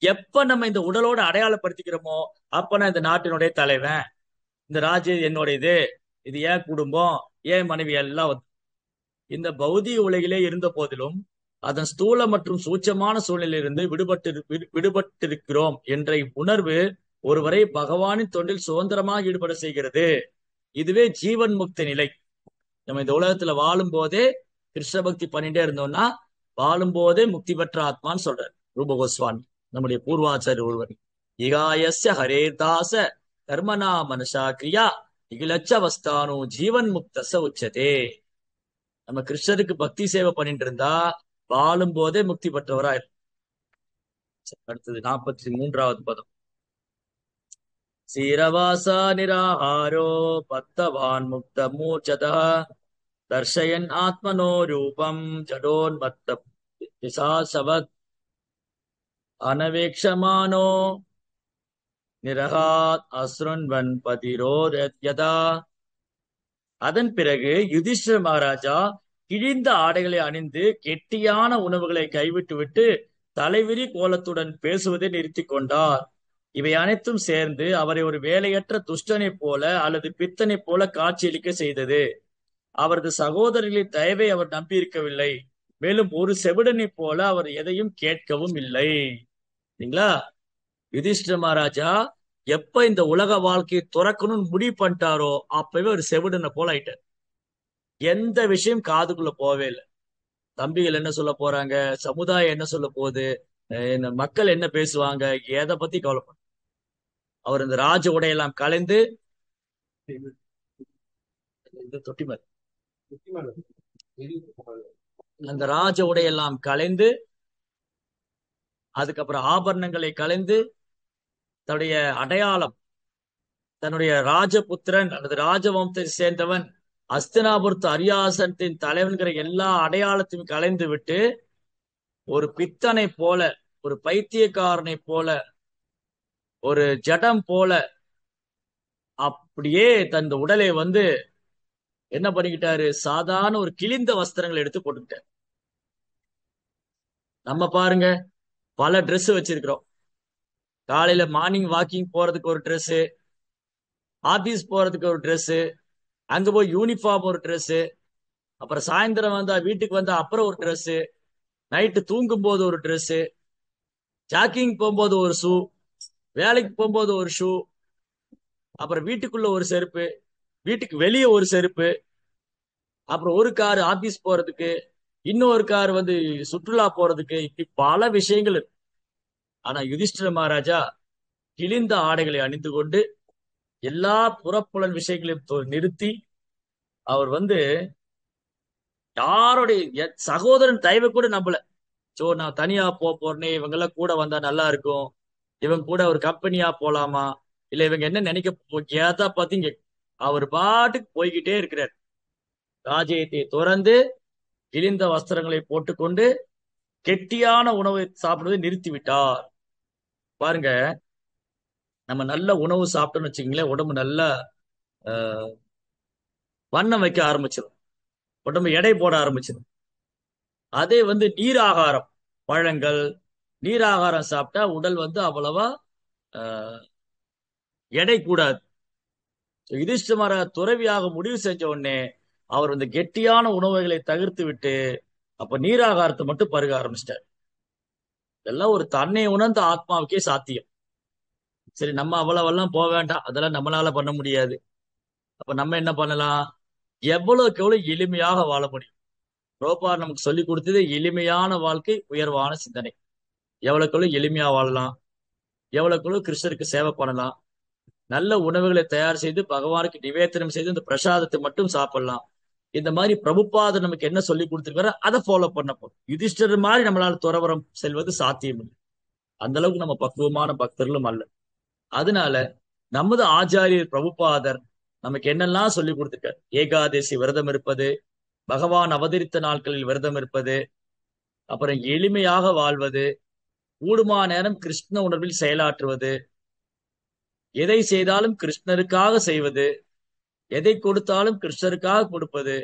எப்ப நம்ம இந்த உடலோட அடையாளப்படுத்திக்கிறோமோ அப்ப நான் இந்த நாட்டினுடைய தலைவன், இந்த ராஜ்யம் என்னோட இது ஏன் குடும்பம், ஏன் மனைவி எல்லாம் இந்த பௌதிக உலகிலே இருந்த போதிலும் அதன் ஸ்தூல மற்றும் சூட்சமான சூழ்நிலையிலிருந்து விடுபட்டிருக்கிறோம் என்ற உணர்வு ஒருவரை பகவானின் தொண்டில் சுதந்திரமாக ஈடுபட செய்கிறது. இதுவே ஜீவன் முக்தி நிலை. நம்ம இந்த உலகத்துல வாழும் போதே கிருஷ்ண பக்தி பண்ணிட்டே இருந்தோம்னா வாழும் போதே முக்தி பெற்ற ஆத்மான்னு சொல்றார் ரூப கோஸ்வாமி, நம்முடைய பூர்வாச்சாரி ஒருவர். இகாயஸ்ய ஹரேதாச கர்மனா மனசா கிரியா இகிலட்சவஸ்தானோ ஜீவன் முக்தச உச்சதே. நம்ம கிருஷ்ணருக்கு பக்தி சேவை பண்ணிட்டு இருந்தா வாழும் போதே முக்தி பெற்றவராயிரும். அடுத்தது 43வது பதம். சீரவாசா நிராஹாரோ பக்தவான் முக்த மூர்ச்சதா தர்ஷயன் ஆத்மனோ ரூபம் ஜடோன்மத்த பிசாசவத் அனவேக்ஷமானோ நிரகாத் அஸ்ருன்வன் பதிரோத்யதா. அதன் பிறகு யுதிஷ்டிர மகாராஜா கிழிந்த ஆடைகளை அணிந்து கெட்டியான உணவுகளை கைவிட்டு விட்டு தலைவிரி கோலத்துடன் பேசுவதை நிறுத்தி கொண்டார். இவை அனைத்தும் சேர்ந்து அவரை ஒரு வேலையற்ற துஷ்டனை போல அல்லது பித்தனை போல காட்சியளிக்க செய்தது. அவரது சகோதரர்களின் தயவை அவர் நம்பியிருக்கவில்லை, மேலும் ஒரு செவிடனை போல அவர் எதையும் கேட்கவும் இல்லை. சரிங்களா? யுதிஷ்டிர மகாராஜா எப்ப இந்த உலக வாழ்க்கையை துறக்கணும்னு முடிவு பண்ணிட்டாரோ அப்பவே ஒரு செவிடனை போல ஆயிட்டார். எந்த விஷயம் காதுக்குள்ள போவே இல்லை. தம்பிகள் என்ன சொல்ல போறாங்க, சமுதாயம் என்ன சொல்ல போகுது, இந்த மக்கள் என்ன பேசுவாங்க, எதை பத்தி கவலைப்பட. அவர் இந்த ராஜ உடையெல்லாம் கலைந்து தொட்டிமர் அந்த ராஜ உடையெல்லாம் கலைந்து அதுக்கப்புறம் ஆபரணங்களை கலைந்து தன்னுடைய அடையாளம், தன்னுடைய ராஜபுத்திரன் அல்லது ராஜவம்சத்தை சேர்ந்தவன், அஸ்தினாபுரத்து அரியாசனத்தின் தலைவன்கிற எல்லா அடையாளத்தையும் கலைந்து விட்டு ஒரு பித்தனை போல, ஒரு பைத்தியக்காரனை போல, ஒரு ஜடம் போல அப்படியே தன் உடலை என்ன பண்ணிக்கிட்டாரு, சாதாரண ஒரு கிழிந்த வஸ்திரங்களை எடுத்து போட்டுக்கிட்டாரு. நம்ம பாருங்க, பல ட்ரெஸ் வச்சிருக்கிறோம். காலையில மார்னிங் வாக்கிங் போறதுக்கு ஒரு ட்ரெஸ், ஆபீஸ் போறதுக்கு ஒரு ட்ரெஸ், அங்க போய் யூனிஃபார்ம் ஒரு ட்ரெஸ், அப்புறம் சாயந்தரம் வீட்டுக்கு வந்தா அப்புறம் ஒரு ட்ரெஸ், நைட்டு தூங்கும் போது ஒரு ட்ரெஸ், ஜாக்கிங் போகும்போது ஒரு ஷூ, வேலைக்கு போகும்போது ஒரு ஷூ, அப்புறம் வீட்டுக்குள்ள ஒரு செருப்பு, வீட்டுக்கு வெளியே ஒரு செருப்பு, அப்புறம் ஒரு கார் ஆபீஸ் போறதுக்கு, இன்னொரு கார் சுற்றுலா போறதுக்கு, இப்படி பல விஷயங்கள் இருக்கு. ஆனா யுதிஷ்டிர மகாராஜா கிழிந்த ஆடைகளை அணிந்து கொண்டு எல்லா புறப்புலன் விஷயங்களையும் நிறுத்தி அவர் யாருடைய சகோதரன் தயவை கூட நம்பல. சோ நான் தனியா போறேனே, இவங்க எல்லாம் கூட வந்தா நல்லா இருக்கும், இவங்க கூட ஒரு கம்பெனியா போலாமா, இல்ல இவங்க என்ன நினைக்க ஏதா பாத்தீங்க. அவர் பாட்டுக்கு போய்கிட்டே இருக்கிறார். ராஜ்யத்தை துறந்து கிழிந்த வஸ்திரங்களை போட்டுக்கொண்டு கெட்டியான உணவை சாப்பிடுவதை நிறுத்தி விட்டார். பாருங்க, நம்ம நல்ல உணவு சாப்பிட்டோம்னு வச்சுக்கீங்களேன், உடம்பு நல்லா வண்ணம் வைக்க ஆரம்பிச்சிடும், உடம்பு எடை போட ஆரம்பிச்சிடும். அதே நீர் ஆகாரம், பழங்கள், நீர் ஆகாரம் சாப்பிட்டா உடல் அவ்வளவா எடை கூடாது. யுதிஷ்டிர துறவியாக முடிவு செஞ்ச உடனே அவர் கெட்டியான உணவுகளை தவிர்த்து விட்டு அப்ப நீராகாரத்தை மட்டும் பருக ஆரம்பிச்சிட்டார். இதெல்லாம் ஒரு தன்னை உணர்ந்த ஆத்மாவுக்கே சாத்தியம். சரி, நம்ம அவ்வளவெல்லாம் போக வேண்டாம், அதெல்லாம் நம்மளால பண்ண முடியாது. அப்ப நம்ம என்ன பண்ணலாம், எவ்வளவுக்கு எவ்வளவு எளிமையாக வாழ முடியும். ரோபார் நமக்கு சொல்லி கொடுத்தது எளிமையான வாழ்க்கை, உயர்வான சிந்தனை. எவ்வளவுக்கு எவ்வளவு எளிமையா வாழலாம், எவ்வளவுக்கு கிருஷ்ணருக்கு சேவை பண்ணலாம், நல்ல உணவுகளை தயார் செய்து பகவானுக்கு நிவேதனம் செய்து இந்த பிரசாதத்தை மட்டும் சாப்பிடலாம். இந்த மாதிரி பிரபுபாதர் நமக்கு என்ன சொல்லி கொடுத்திருக்காரோ அதை ஃபாலோ பண்ண போறோம். யுதிஷ்டர் மாதிரி நம்மளால துறவரம் செல்வது சாத்தியம் இல்லை. அந்த அளவுக்கு நம்ம பக்குவமான பக்தர்களும் அல்ல. அதனால நமது ஆச்சாரியர் பிரபுபாதர் நமக்கு என்னெல்லாம் சொல்லி கொடுத்திருக்காரு. ஏகாதசி விரதம் இருப்பது, பகவான் அவதரித்த நாட்களில் விரதம் இருப்பது, அப்புறம் எளிமையாக வாழ்வது, கூடுமான நேரம் கிருஷ்ண உணர்வில் செயலாற்றுவது, எதை செய்தாலும் கிருஷ்ணருக்காக செய்வது, எதை கொடுத்தாலும் கிருஷ்ணருக்காக கொடுப்பது,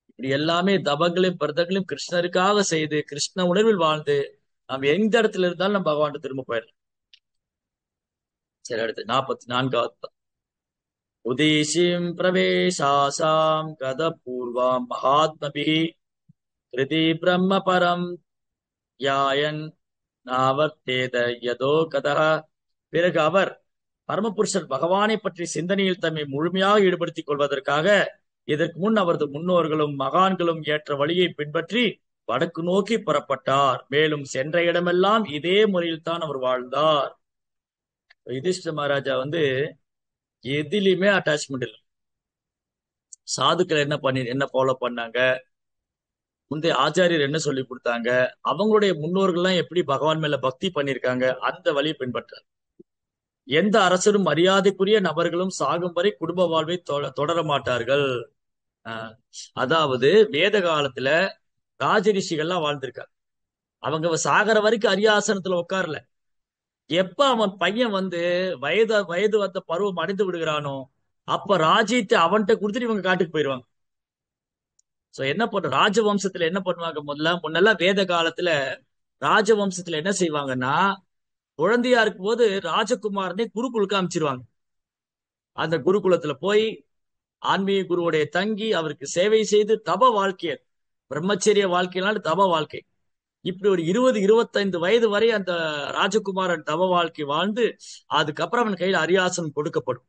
இப்படி எல்லாமே தபங்களையும் பிரதங்களையும் கிருஷ்ணருக்காக செய்து கிருஷ்ண உணர்வில் வாழ்ந்து நாம் எந்த இடத்துல இருந்தாலும் நம்ம பகவான் திரும்ப போயிடலாம். சரி, அடுத்து 44வது. உதீஷிம் பிரவேசாசாம் கத பூர்வாம் மகாத்மபிஹி கிருதி பிரம்ம பரம் யாயன் நாவர்த்தேத யதோ கதஹ. பிறகு அவர் பரமபுருஷர் பகவானை பற்றி சிந்தனையில் தம்மை முழுமையாக ஈடுபடுத்திக் கொள்வதற்காக இதற்கு முன் அவரது முன்னோர்களும் மகான்களும் ஏற்ற வழியை பின்பற்றி வடக்கு நோக்கி புறப்பட்டார். மேலும் சென்ற இடமெல்லாம் இதே முறையில் தான் அவர் வாழ்ந்தார். யுதிஷ்ட மகாராஜா எதிலுமே அட்டாச்மெண்ட் இல்லை. சாதுக்கள் என்ன ஃபாலோ பண்ணாங்க, முந்தைய ஆச்சாரியர் என்ன சொல்லி கொடுத்தாங்க, அவங்களுடைய முன்னோர்கள்லாம் எப்படி பகவான் மேல பக்தி பண்ணியிருக்காங்க, அந்த வழியை பின்பற்றார். எந்த அரசரும் மரியாதைக்குரிய நபர்களும் சாகும் வரை குடும்ப வாழ்வை தொடர மாட்டார்கள். அதாவது வேத காலத்துல ராஜரிஷிகள்லாம் வாழ்ந்திருக்காங்க. அவங்க சாகர வரைக்கும் அரியாசனத்துல உட்காரல. எப்ப அவன் பையன் வயது வயது வந்த பருவம் அடைந்து விடுகிறானோ அப்ப ராஜ்யத்தை அவன்கிட்ட கொடுத்துட்டு இவங்க காட்டுக்கு போயிடுவாங்க. சோ என்ன பண்ற, ராஜவம்சத்துல என்ன பண்ணுவாங்க, முன்னெல்லாம் வேத காலத்துல ராஜவம்சத்துல என்ன செய்வாங்கன்னா, குழந்தையா இருக்கும் போது ராஜகுமாரனை குருகுலுக்கு அமைச்சிருவாங்க. அந்த குருகுலத்துல போய் ஆன்மீக குருவுடைய தங்கி அவருக்கு சேவை செய்து தப வாழ்க்கைய, பிரம்மச்சரிய வாழ்க்கையினால தப வாழ்க்கை, இப்படி ஒரு 20-25 வயது வரை அந்த ராஜகுமாரன் தப வாழ்க்கை வாழ்ந்து அதுக்கப்புறம் அவன் கையில அரியாசனம் கொடுக்கப்படும்.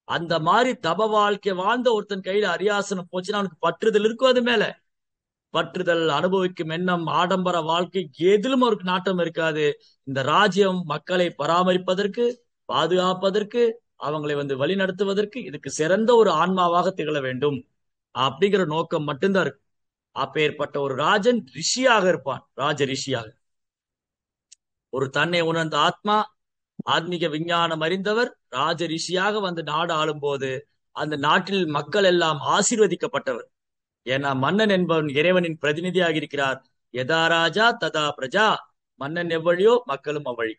அந்த மாதிரி தப வாழ்க்கை வாழ்ந்த ஒருத்தன் கையில அரியாசனம் போச்சுன்னா அவனுக்கு பற்றுதல் இருக்கும். அது மேல பற்றுதல், அனுபவிக்கும் எண்ணம், ஆடம்பர வாழ்க்கை எதிலும் அவருக்கு நாட்டம் இருக்காது. இந்த ராஜ்யம் மக்களை பராமரிப்பதற்கு, பாதுகாப்பதற்கு, அவங்களை வழி நடத்துவதற்கு இதுக்கு சிறந்த ஒரு ஆன்மாவாக திகழ வேண்டும் அப்படிங்கிற நோக்கம் மட்டும்தான் இருக்கு. அப்பேற்பட்ட ஒரு ராஜன் ரிஷியாக இருப்பான், ராஜ ரிஷியாக. ஒரு தன்னை உணர்ந்த ஆத்மா, ஆத்மீக விஞ்ஞானம் அறிந்தவர் ராஜ ரிஷியாக நாடு ஆளும் போது அந்த நாட்டில் மக்கள் எல்லாம் ஆசீர்வதிக்கப்பட்டவர். ஏன்னா மன்னன் என்பவன் இறைவனின் பிரதிநிதியாக இருக்கிறார். யதா ராஜா ததா பிரஜா, மன்னன் எவ்வழியோ மக்களும் அவ்வழி.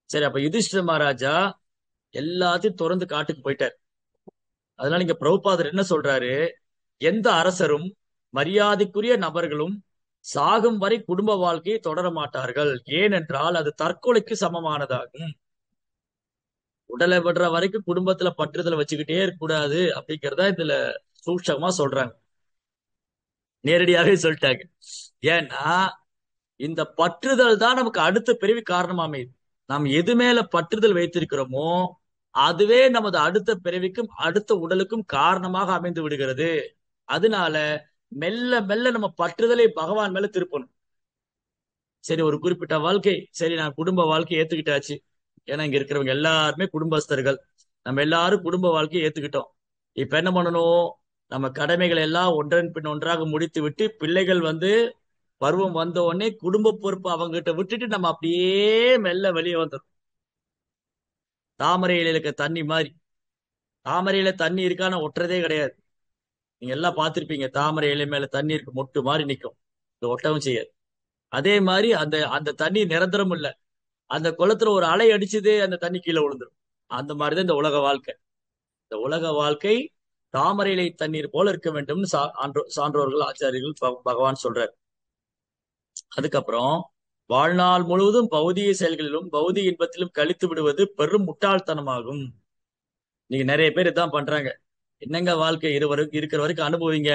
சரி, அப்ப யுதிஷ்டிர மகாராஜா எல்லாத்தையும் திறந்து காட்டுக்கு போயிட்டார். அதனால இங்க பிரபுபாதர் என்ன சொல்றாரு, எந்த அரசரும் மரியாதைக்குரிய நபர்களும் சாகும் வரை குடும்ப வாழ்க்கையை தொடர மாட்டார்கள். ஏனென்றால் அது தற்கொலைக்கு சமமானதாகும். உடலை விடுற வரைக்கும் குடும்பத்துல பற்றுதலை வச்சுக்கிட்டே இருக்கக்கூடாது அப்படிங்கிறத இதுல சூட்சமா சொல்றாங்க, நேரடியாவே சொல்லிட்டாங்க. ஏன்னா இந்த பற்றுதல் தான் நமக்கு அடுத்த பிறவி காரணமா அமையுது. நாம் எது மேல பற்றுதல் வைத்திருக்கிறோமோ அதுவே நமது அடுத்த பிறவிக்கும் அடுத்த உடலுக்கும் காரணமாக அமைந்து விடுகிறது. அதனால மெல்ல மெல்ல நம்ம பற்றுதலை பகவான் மேல திருப்பணும். சரி, ஒரு குறிப்பிட்ட வாழ்க்கை, சரி நான் குடும்ப வாழ்க்கையை ஏத்துக்கிட்டாச்சு. ஏன்னா இங்க இருக்கிறவங்க எல்லாருமே குடும்பஸ்தர்கள், நம்ம எல்லாரும் குடும்ப வாழ்க்கையை ஏத்துக்கிட்டோம். இப்ப என்ன பண்ணணும், நம்ம கடமைகள் எல்லாம் ஒன்றன் பின் ஒன்றாக முடித்து விட்டு பிள்ளைகள் பருவம் வந்த உடனே குடும்ப பொறுப்பு அவங்க கிட்ட விட்டுட்டு நம்ம அப்படியே மெல்ல வெளியே வந்துடும். தாமரை இலையில இருக்க தண்ணி மாதிரி. தாமரையில தண்ணி இருக்கான்னு ஒட்டுறதே கிடையாது. நீங்க எல்லாம் பார்த்திருப்பீங்க, தாமரை இலை மேல தண்ணி இருக்கு, மொட்டு மாதிரி நிற்கும், இந்த ஒட்டவும் செய்யாது. அதே மாதிரி அந்த அந்த தண்ணி நிரந்தரம் இல்லை. அந்த குளத்துல ஒரு அலை அடிச்சது, அந்த தண்ணி கீழே விழுந்துடும். அந்த மாதிரிதான் இந்த உலக வாழ்க்கை. இந்த உலக வாழ்க்கை தாமரை இலை தண்ணீர் போல இருக்க வேண்டும்னு சான்றோர்கள், ஆச்சாரியர்கள், பகவான் சொல்றார். அதுக்கப்புறம் வாழ்நாள் முழுவதும் பௌதிக செயல்களிலும் பௌதிக இன்பத்திலும் கழித்து விடுவது பெரும் முட்டாள்தனமாகும். நீங்க நிறைய பேர் இதான் பண்றாங்க. என்னங்க வாழ்க்கை இருக்கிற வரைக்கும் அனுபவிங்க,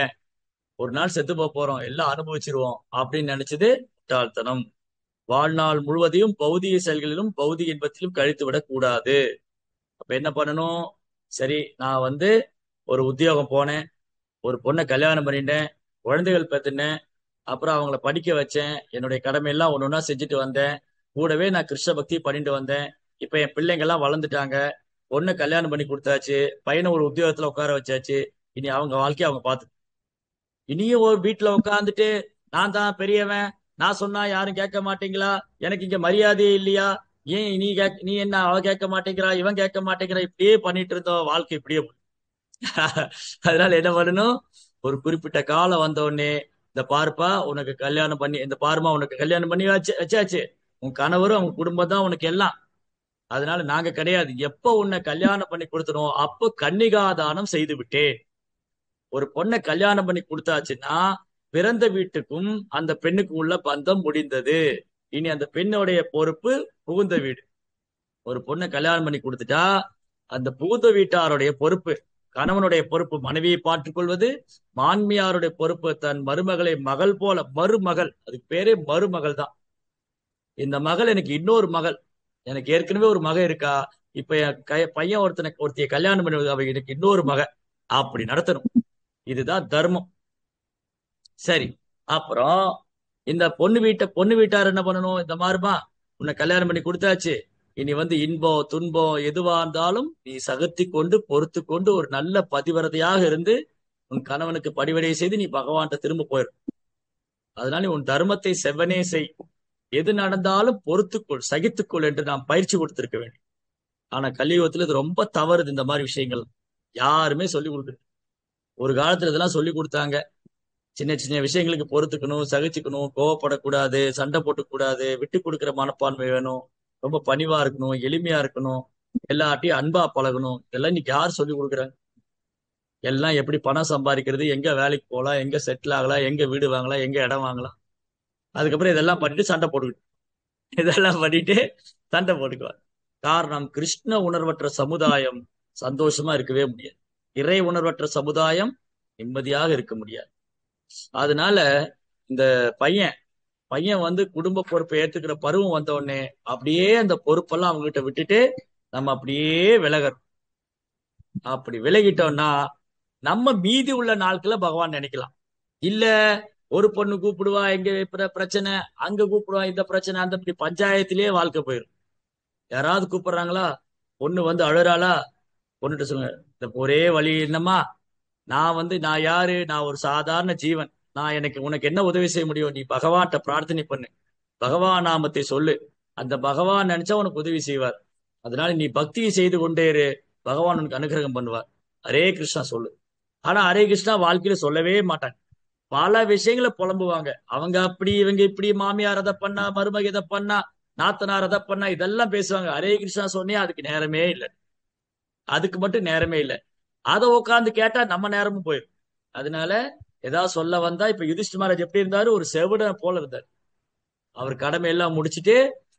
ஒரு நாள் செத்து போறோம், எல்லாம் அனுபவிச்சிருவோம் அப்படின்னு நினைச்சது முட்டாள்தனம். வாழ்நாள் முழுவதையும் பௌதிக செயல்களிலும் பௌதிக இன்பத்திலும் கழித்து விடக் கூடாது. அப்ப என்ன பண்ணணும், சரி நான் ஒரு உத்தியோகம் போனேன், ஒரு பொண்ணை கல்யாணம் பண்ணிட்டேன், குழந்தைகள் பெற்றுனேன், அப்புறம் அவங்கள படிக்க வச்சேன், என்னுடைய கடமை எல்லாம் ஒன்னொன்னா செஞ்சுட்டு வந்தேன். கூடவே நான் கிருஷ்ண பக்தி பண்ணிட்டு வந்தேன். இப்ப என் பிள்ளைங்க எல்லாம் வளர்ந்துட்டாங்க. பொண்ணு கல்யாணம் பண்ணி கொடுத்தாச்சு. பையனை ஒரு உத்தியோகத்துல உட்கார வச்சாச்சு. இனி அவங்க வாழ்க்கையை அவங்க பார்த்து இனியும் ஒரு வீட்டுல உட்காந்துட்டு நான் தான் பெரியவன், நான் சொன்னா யாரும் கேட்க மாட்டீங்களா, எனக்கு இங்க மரியாதையே இல்லையா, ஏன் நீ என்ன அவ கேட்க மாட்டேங்கிறா, இவன் கேட்க மாட்டேங்கிறா, இப்படியே பண்ணிட்டு இருந்தோம். வாழ்க்கை இப்படியே அதனால என்ன பண்ணணும், ஒரு குறிப்பிட்ட காலம் வந்த உடனே இந்த பாருப்பா உனக்கு கல்யாணம் பண்ணி, இந்த பாருமா உனக்கு கல்யாணம் பண்ணி வச்சாச்சு. உன் கணவரும் அவங்க குடும்பம் தான் உனக்கு எல்லாம். அதனால நாங்க கிடையாது. எப்ப உன்னை கல்யாணம் பண்ணி கொடுத்தனோம் அப்போ கன்னிகாதானம் செய்து விட்டேன். ஒரு பொண்ணை கல்யாணம் பண்ணி கொடுத்தாச்சுன்னா பிறந்த வீட்டுக்கும் அந்த பெண்ணுக்கும் உள்ள பந்தம் முடிந்தது. இனி அந்த பெண்ணுடைய பொறுப்பு புகுந்த வீடு. ஒரு பொண்ணை கல்யாணம் பண்ணி கொடுத்துட்டா அந்த புகுந்த வீட்டாருடைய பொறுப்பு, கணவனுடைய பொறுப்பு மனைவியை பார்த்துக் கொள்வது, மான்மியாருடைய பொறுப்பு தன் மருமகளை மகள் போல, மருமகள், அதுக்கு பேரே மருமகள் தான். இந்த மகள் எனக்கு இன்னொரு மகள், எனக்கு ஏற்கனவே ஒரு மக இருக்கா, இப்ப என் பையன் ஒருத்திய கல்யாணம் பண்ணி அவ எனக்கு இன்னொரு மக, அப்படி நடத்தணும். இதுதான் தர்மம். சரி, அப்புறம் இந்த பொண்ணு வீட்டார் என்ன பண்ணணும், இந்த மாதிரிமா உன்னை கல்யாணம் பண்ணி கொடுத்தாச்சு, இனி வந்து இன்பம் துன்பம் எதுவா இருந்தாலும் நீ சகித்து கொண்டு பொறுத்து கொண்டு ஒரு நல்ல பதிவிரதையாக இருந்து உன் கணவனுக்கு பணிவிடை செய்து நீ பகவான்கிட்ட திரும்ப போயிடும். அதனால உன் தர்மத்தை செவ்வனே செய், எது நடந்தாலும் பொறுத்துக்கொள், சகித்துக்கொள் என்று நாம் பயிற்சி கொடுத்திருக்க வேண்டும். ஆனா கலியுகத்துல இது ரொம்ப தவறுது. இந்த மாதிரி விஷயங்கள் யாருமே சொல்லி கொடுக்குறது. ஒரு காலத்துல இதெல்லாம் சொல்லி கொடுத்தாங்க. சின்ன சின்ன விஷயங்களுக்கு பொறுத்துக்கணும், சகிச்சுக்கணும், கோவப்படக்கூடாது, சண்டை போட்டுக்கூடாது, விட்டு கொடுக்குற மனப்பான்மை வேணும், ரொம்ப பணிவா இருக்கணும், எளிமையா இருக்கணும், எல்லார்ட்டையும் அன்பா பழகணும். இதெல்லாம் இன்னைக்கு யார் சொல்லி கொடுக்குறாங்க? எல்லாம் எப்படி பணம் சம்பாதிக்கிறது, எங்க வேலைக்கு போகலாம், எங்க செட்டில் ஆகலாம், எங்க வீடு வாங்கலாம், எங்க இடம் வாங்கலாம், அதுக்கப்புறம் இதெல்லாம் பண்ணிட்டு சண்டை போட்டுக்கிட்டு இதெல்லாம் பண்ணிட்டு சண்டை போட்டுக்குவாங்க. காரணம், கிருஷ்ண உணர்வற்ற சமுதாயம் சந்தோஷமா இருக்கவே முடியாது. இறை உணர்வற்ற சமுதாயம் நிம்மதியாக இருக்க முடியாது. அதனால இந்த பையன் பையன் வந்து குடும்ப பொறுப்பை ஏத்துக்கிற பருவம் வந்த உடனே அப்படியே அந்த பொறுப்பெல்லாம் அவங்க கிட்ட விட்டுட்டு நம்ம அப்படியே விலகணும். அப்படி விலகிட்டோம்னா நம்ம மீதி உள்ள நாட்களை பகவான் நினைக்கலாம். இல்ல, ஒரு பொண்ணு கூப்பிடுவா, எங்க பிரச்சனை, அங்க கூப்பிடுவா, இந்த பிரச்சனை, அந்த இப்படி பஞ்சாயத்திலேயே வாழ்க்கை போயிடும். யாராவது கூப்பிடுறாங்களா, பொண்ணு வந்து அழுறாளா, பொண்ணுகிட்ட சொல்லுங்க, இந்த ஒரே வழி என்னம்மா, நான் யாரு, நான் ஒரு சாதாரண ஜீவன், நான் உனக்கு என்ன உதவி செய்ய முடியும், நீ பகவான்கிட்ட பிரார்த்தனை பண்ணு, பகவான் நாமத்தை சொல்லு, அந்த பகவான் நினைச்சா உனக்கு உதவி செய்வார். அதனால நீ பக்தியை செய்து கொண்டே இரு, பகவான் உனக்கு அனுகிரகம் பண்ணுவார். ஹரே கிருஷ்ணா சொல்லு. ஆனா ஹரே கிருஷ்ணா வாழ்க்கையில சொல்லவே மாட்டாங்க. பல விஷயங்களை புலம்புவாங்க. அவங்க அப்படி, இவங்க இப்படி, மாமியார் அதை பண்ணா, மருமக இதை பண்ணா, நாத்தனார் அதை பண்ணா, இதெல்லாம் பேசுவாங்க. ஹரே கிருஷ்ணா சொன்னே அதுக்கு நேரமே இல்லை. அதுக்கு மட்டும் நேரமே இல்லை. அதை உட்காந்து கேட்டா நம்ம நேரமும் போயிடும். அதனால ஏதாவது சொல்ல வந்தா, இப்ப யுதிஷ்ட மகாராஜ் எப்படி இருந்தாரு, ஒரு செவிடனை போல இருந்தார். அவர் கடமை எல்லாம் முடிச்சுட்டு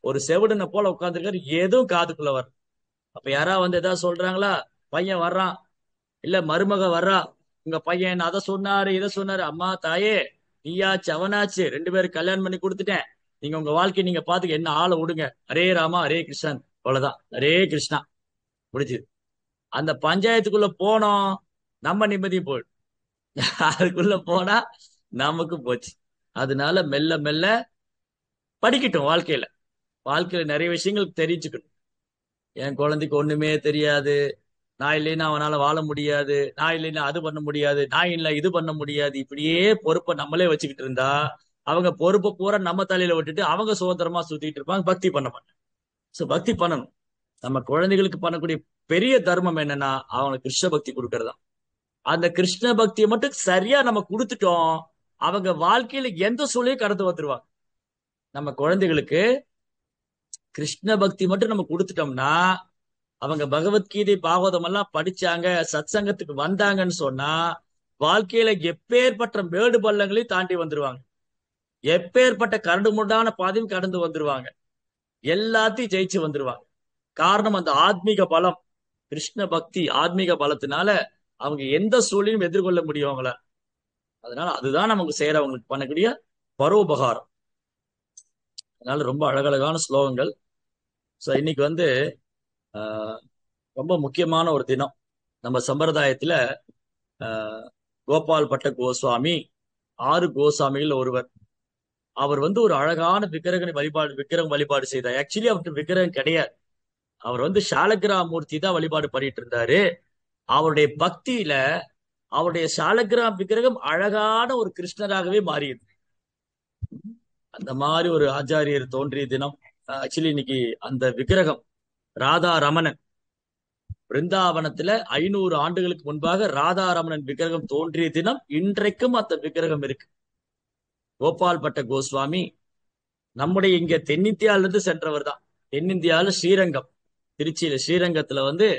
ஒரு செவிடனை போல உட்காந்துருக்காரு, எதுவும் காதுக்குள்ள வர. அப்ப யாரா வந்து ஏதாவது சொல்றாங்களா, பையன் வர்றான், இல்ல மருமக வர்றா, உங்க பையன் அதை சொன்னாரு இதை சொன்னாரு, அம்மா தாயே நீயாச்சு அவனாச்சு, ரெண்டு பேரும் கல்யாணம் பண்ணி கொடுத்துட்டேன், நீங்க உங்க வாழ்க்கையை நீங்க பாத்துக்க, என்ன ஆளை விடுங்க, ஹரே ராமா ஹரே கிருஷ்ணன், அவ்வளவுதான், ஹரே கிருஷ்ணா, முடிச்சுது. அந்த பஞ்சாயத்துக்குள்ள போனோம், நம்ம நிம்மதியும் போயிடும். அதுக்குள்ள போனா நமக்கு போச்சு. அதனால மெல்ல மெல்ல படிக்கட்டும். வாழ்க்கையில நிறைய விஷயங்கள் தெரிஞ்சுக்கணும். என் குழந்தைக்கு ஒண்ணுமே தெரியாது, நான் இல்லைன்னா அவனால வாழ முடியாது, நான் இல்லைன்னா அது பண்ண முடியாது, நான் இல்லை இது பண்ண முடியாது, இப்படியே பொறுப்பை நம்மளே வச்சுக்கிட்டு இருந்தா அவங்க பொறுப்பை பூரா நம்ம தலையில விட்டுட்டு அவங்க சுதந்திரமா சுத்திட்டு இருப்பாங்க, பக்தி பண்ண மாட்டாங்க. சோ பக்தி பண்ணணும். நம்ம குழந்தைகளுக்கு பண்ணக்கூடிய பெரிய தர்மம் என்னன்னா அவங்களுக்கு கிருஷ்ண பக்தி கொடுக்கறதா. அந்த கிருஷ்ண பக்தியை மட்டும் சரியா நம்ம கொடுத்துட்டோம், அவங்க வாழ்க்கையில எந்த சூழலையும் கடந்து வந்துருவாங்க. நம்ம குழந்தைகளுக்கு கிருஷ்ண பக்தி மட்டும் நம்ம கொடுத்துட்டோம்னா, அவங்க பகவத்கீதை பாகவதம் எல்லாம் படிச்சாங்க, சத் சங்கத்துக்கு வந்தாங்கன்னு சொன்னா வாழ்க்கையில எப்பேற்பட்ட மேடு பள்ளங்களையும் தாண்டி வந்துருவாங்க, எப்பேற்பட்ட கரடு முரடான பாதையும் கடந்து வந்துருவாங்க, எல்லாத்தையும் ஜெயிச்சு வந்துருவாங்க. காரணம் அந்த ஆத்மீக பலம், கிருஷ்ண பக்தி ஆத்மீக பலத்தினால அவங்க எந்த சூழலையும் எதிர்கொள்ள முடியும் அவங்கள. அதனால அதுதான் நமக்கு செய்யறவங்களுக்கு பண்ணக்கூடிய பரோபகாரம். அதனால ரொம்ப அழகழகான ஸ்லோகங்கள். ஸோ இன்னைக்கு வந்து ஆஹ் ரொம்ப முக்கியமான ஒரு தினம். நம்ம சம்பிரதாயத்துல ஆஹ் கோபால் பட்ட கோஸ்வாமி 6 கோசாமிகள் ஒருவர். அவர் வந்து ஒரு அழகான விக்கிரகம் வழிபாடு செய்தார். ஆக்சுவலி அவருக்கு விக்கிரகம் கிடையாது. அவர் வந்து ஷாலக்கிரா மூர்த்தி தான் வழிபாடு பண்ணிட்டு இருந்தாரு. அவருடைய பக்தியில அவருடைய ஷாலக்கிராம் விக்கிரகம் அழகான ஒரு கிருஷ்ணராகவே மாறியது. அந்த மாதிரி ஒரு ஆச்சாரியர் தோன்றிய தினம். ஆக்சுவலி இன்னைக்கு அந்த விக்கிரகம் ராதா ரமணன் பிருந்தாவனத்துல 500 ஆண்டுகளுக்கு முன்பாக ராதா ரமணன் விக்கிரகம் தோன்றிய தினம். இன்றைக்கும் அந்த விக்கிரகம் இருக்கு. கோபால் பட்ட கோஸ்வாமி நம்முடைய இங்க தென்னிந்தியால இருந்து சென்றவர் தான். தென்னிந்தியால ஸ்ரீரங்கம், திருச்சியில ஸ்ரீரங்கத்துல வந்து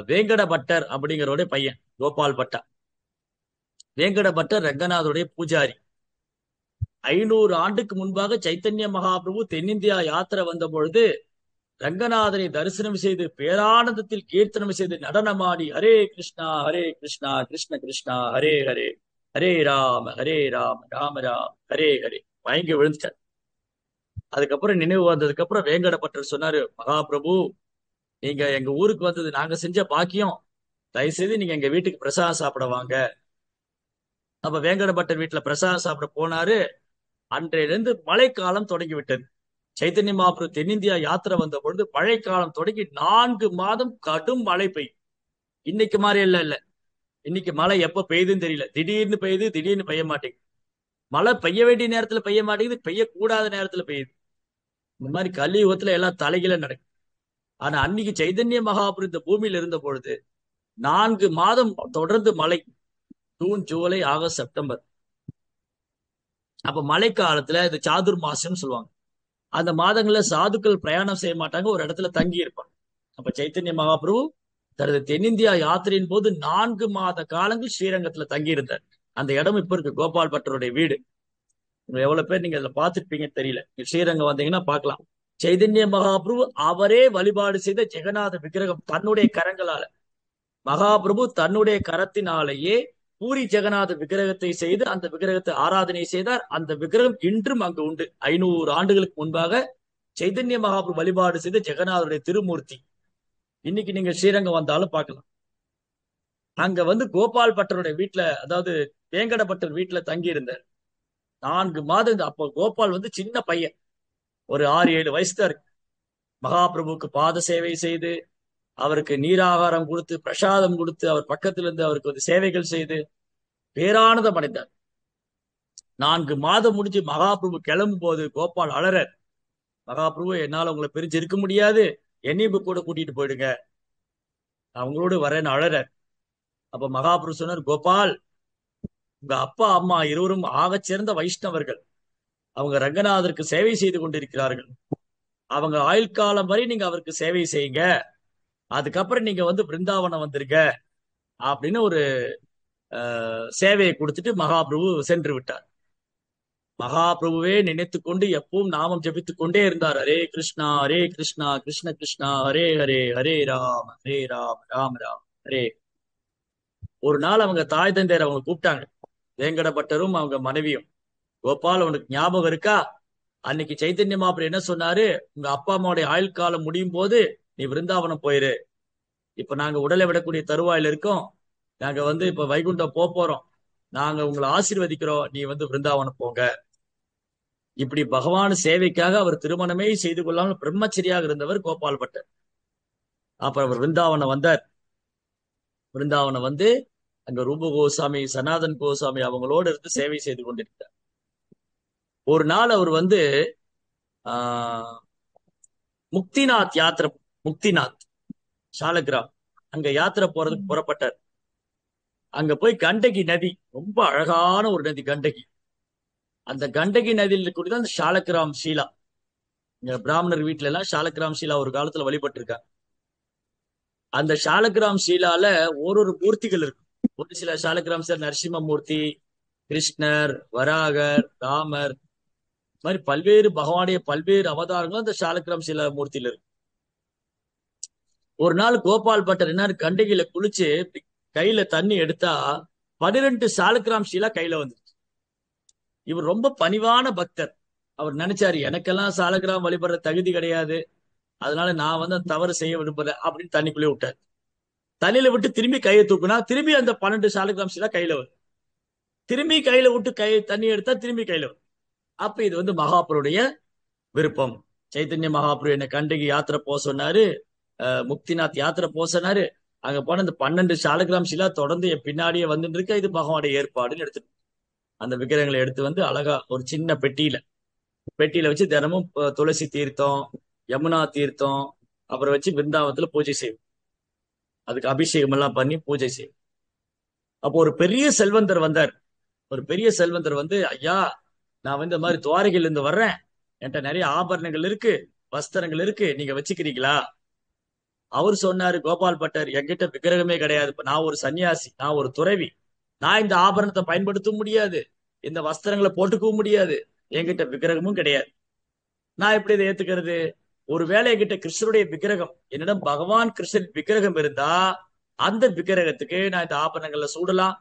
வேங்கட பட்டர் அப்படிங்கிறோட பையன் கோபால் பட்டா. வேங்கட பட்டர் ரங்கநாதருடைய பூஜாரி. 500 ஆண்டுக்கு முன்பாக சைத்தன்ய மகாபிரபு தென்னிந்தியா யாத்திரை வந்த பொழுது ரங்கநாதனை தரிசனம் செய்து பேரானந்தத்தில் கீர்த்தனம் செய்து நடனமாடி ஹரே கிருஷ்ணா கிருஷ்ண கிருஷ்ணா ஹரே ஹரே, ஹரே ராம ராம ராம் ஹரே ஹரே மயங்கி விழுந்துட்டார். அதுக்கப்புறம் நினைவு வந்ததுக்கு அப்புறம் வேங்கட பட்டர் சொன்னாரு, மகாபிரபு நீங்க எங்க ஊருக்கு வந்தது நாங்க செஞ்ச பாக்கியம், தயவுசெய்து நீங்க எங்க வீட்டுக்கு பிரசாதம் சாப்பிட வாங்க. அப்ப வேங்கட பட்டர் வீட்டுல பிரசாதம் சாப்பிட போனாரு. அன்றையிலிருந்து மழைக்காலம் தொடங்கி விட்டது. சைத்தன்ய மகாபிரபு தென்னிந்தியா யாத்திரை வந்த பொழுது மழைக்காலம் தொடங்கி 4 மாதம் கடும் மழை பெய்யும். இன்னைக்கு மாதிரி இல்ல. இன்னைக்கு மழை எப்ப பெய்யுதுன்னு தெரியல. திடீர்னு பெய்யுது, திடீர்னு பெய்ய மாட்டேங்குது. மழை பெய்ய வேண்டிய நேரத்துல பெய்ய மாட்டேங்குது, பெய்யக்கூடாத நேரத்துல பெய்யுது. இந்த மாதிரி கலியுகத்துல எல்லாம் தலைகீழ நடக்கும். ஆனா அன்னைக்கு சைதன்ய மகாபிரபு இந்த பூமியில இருந்த பொழுது 4 மாதம் தொடர்ந்து மழை. June, July, August, September. அப்ப மழை காலத்துல இது சாதுர் மாசம் சொல்லுவாங்க. அந்த மாதங்கள்ல சாதுக்கள் பிரயாணம் செய்ய மாட்டாங்க, ஒரு இடத்துல தங்கி இருப்பாங்க. அப்ப சைத்தன்ய மகாபிரபு தனது தென்னிந்தியா யாத்திரையின் போது 4 மாத காலங்கள் ஸ்ரீரங்கத்துல தங்கி இருந்தார். அந்த இடம் இப்ப இருக்கு, கோபால் பட்டருடைய வீடு. எவ்வளவு பேர் நீங்க அதுல பாத்துருப்பீங்கன்னு தெரியல. ஸ்ரீரங்கம் வந்தீங்கன்னா பார்க்கலாம். சைதன்ய மகாபிரபு அவரே வழிபாடு செய்த ஜெகநாத விக்கிரகம் தன்னுடைய கரங்களால, மகாபிரபு தன்னுடைய கரத்தினாலேயே பூரி ஜெகநாத விக்கிரகத்தை செய்து அந்த விக்கிரகத்தை ஆராதனை செய்தார். அந்த விக்கிரகம் இன்றும் அங்கு உண்டு. 500 ஆண்டுகளுக்கு முன்பாக சைதன்ய மகாபிரபு வழிபாடு செய்த ஜெகநாதருடைய திருமூர்த்தி இன்னைக்கு நீங்க ஸ்ரீரங்கம் வந்தாலும் பார்க்கலாம். அங்க வந்து கோபால் பட்டருடைய வீட்டுல, அதாவது வேங்கட பட்டர் வீட்டுல தங்கி இருந்தார் 4 மாதம். அப்போ கோபால் வந்து சின்ன பையன், ஒரு 6-7 வயசு தான் இருக்கு. மகாபிரபுவுக்கு பாத சேவை செய்து அவருக்கு நீராகாரம் கொடுத்து பிரசாதம் கொடுத்து அவர் பக்கத்துல இருந்து அவருக்கு வந்து சேவைகள் செய்து பேரானந்தம் அடைந்தார். 4 மாதம் முடிஞ்சு மகாபிரபு கிளம்பும் போது கோபால் அலற, மகாபிரபு என்னால உங்களை பிரிஞ்சு இருக்க முடியாது, என்னையும் கூட கூட்டிட்டு போயிடுங்க, அவங்களோடு வரேன்னு அழற. அப்ப மகாபிரபு சொன்னார், கோபால் உங்க அப்பா அம்மா இருவரும் ஆகச் சிறந்த வைஷ்ணவர்கள், அவங்க ரங்கநாதருக்கு சேவை செய்து கொண்டிருக்கிறார்கள். அவங்க ஆயுள் காலம் வரை நீங்க அவருக்கு சேவை செய்யுங்க, அதுக்கப்புறம் நீங்க வந்து பிருந்தாவனம் வந்துருங்க அப்படின்னு ஒரு சேவையை கொடுத்துட்டு மகாபிரபு சென்று விட்டார். மகாபிரபுவே நினைத்து கொண்டு எப்பவும் நாமம் ஜபித்துக் கொண்டே இருந்தார். ஹரே கிருஷ்ணா கிருஷ்ண கிருஷ்ணா ஹரே ஹரே, ஹரே ராம் ராம ராம் ஹரே. ஒரு நாள் அவங்க தாய் தந்தையர் அவங்க கூப்பிட்டாங்க, வேங்கட பட்டரும் அவங்க மனைவியும். கோபால் உனக்கு ஞாபகம் இருக்கா, அன்னைக்கு சைத்தன்ய மகாபிரபு என்ன சொன்னாரு, உங்க அப்பா அம்மாவுடைய ஆயுள் காலம் முடியும் போது நீ விருந்தாவனம் போயிரு, இப்ப நாங்க உடலை விடக்கூடிய தருவாயில இருக்கோம், நாங்க வந்து இப்ப வைகுண்டம் போறோம், நாங்க உங்களை ஆசீர்வதிக்கிறோம், நீ வந்து விருந்தாவனம் போங்க. இப்படி பகவான் சேவைக்காக அவர் திருமணமே செய்து கொள்ளாமல் பிரம்மச்சரியாக இருந்தவர் கோபால் பட்டர். அப்புறம் அவர் விருந்தாவனம் வந்தார். விருந்தாவனம் வந்து அங்க ரூப கோசாமி, சனாதன் கோசாமி அவங்களோடு இருந்து சேவை செய்து கொண்டிருந்தார். ஒரு நாள் அவர் வந்து முக்திநாத் யாத்திரை, முக்திநாத் சாலகிராம், அங்க யாத்திரை போறதுக்கு புறப்பட்டார். அங்க போய் கண்டகி நதி, ரொம்ப அழகான ஒரு நதி கண்டகி. அந்த கண்டகி நதியில் கூடிதான் அந்த ஷாலக்கிராம் ஷீலா. இங்க பிராமணர் வீட்டுல எல்லாம் ஷாலக்கிராம் ஷீலா ஒரு காலத்துல வழிபட்டு இருக்காங்க. அந்த ஷாலக்கிராம் ஷீலால ஒரு மூர்த்திகள் இருக்கு. ஒரு சில ஷாலக்கிராம் ஷீலா நரசிம்ம மூர்த்தி, கிருஷ்ணர், வராகர், ராமர், மாதிரி பல்வேறு பகவானுடைய பல்வேறு அவதாரங்களும் அந்த ஷாலக்கிராம் ஷீலா மூர்த்தியில இருக்கு. ஒரு நாள் கோபால் பட்டர் என்ன கண்டகில குளிச்சு கையில தண்ணி எடுத்தா 12 ஷாலக்கிராம் ஷீலா கையில வந்துருச்சு. இவர் ரொம்ப பணிவான பக்தர். அவர் நினைச்சாரு, எனக்கெல்லாம் சாலக்கிராம் வழிபடுற தகுதி கிடையாது, அதனால நான் வந்து தவறு செய்ய விரும்புறேன் அப்படின்னு தண்ணிக்குள்ளே விட்டார். தண்ணியில விட்டு திரும்பி கையை தூக்குனா திரும்பி அந்த 12 ஷாலக்கிராம் ஷீலா கையில வரும். திரும்பி கையில விட்டு தண்ணி எடுத்தா திரும்பி கையில வரும். அப்ப இது வந்து மகாபுருடைய விருப்பம். சைத்தன்ய மகாபுரு என்னை கண்டிகை யாத்திரை போக சொன்னாரு, முக்திநாத் யாத்திரை போக சொன்னாரு. அங்க போன இந்த 12 சாலகிராம் ஷிலா தொடர்ந்து என் பின்னாடியே வந்துட்டு இருக்க, இது பகவானுடைய ஏற்பாடுன்னு எடுத்துட்டு அந்த விக்கிரகங்களை எடுத்து வந்து அழகா ஒரு சின்ன பெட்டியில வச்சு தினமும் துளசி தீர்த்தம், யமுனா தீர்த்தம் அப்புறம் வச்சு பிருந்தாவனத்துல பூஜை செய்வோம். அதுக்கு அபிஷேகம் எல்லாம் பண்ணி பூஜை செய்வோம். அப்போ ஒரு பெரிய செல்வந்தர் வந்தார். ஒரு பெரிய செல்வந்தர் வந்து, ஐயா, நான் வந்து இந்த மாதிரி துவாரகையில இருந்து வர்றேன், என்கிட்ட நிறைய ஆபரணங்கள் இருக்கு, வஸ்திரங்கள் இருக்கு, நீங்க வச்சுக்கிறீங்களா? அவர் சொன்னாரு, கோபால் பட்டர், என்கிட்ட விக்கிரகமே கிடையாது, நான் ஒரு சன்னியாசி, நான் ஒரு துறவி, நான் இந்த ஆபரணத்தை பயன்படுத்த முடியாது, இந்த வஸ்திரங்களை போட்டுக்கவும் முடியாது, என்கிட்ட விக்கிரகமும் கிடையாது, நான் எப்படி இதை ஏத்துக்கிறது? ஒருவேளை என்கிட்ட கிருஷ்ணருடைய விக்கிரகம், என்னிடம் பகவான் கிருஷ்ணன் விக்கிரகம் இருந்தா அந்த விக்கிரகத்துக்கு நான் இந்த ஆபரணங்களை சூடலாம்,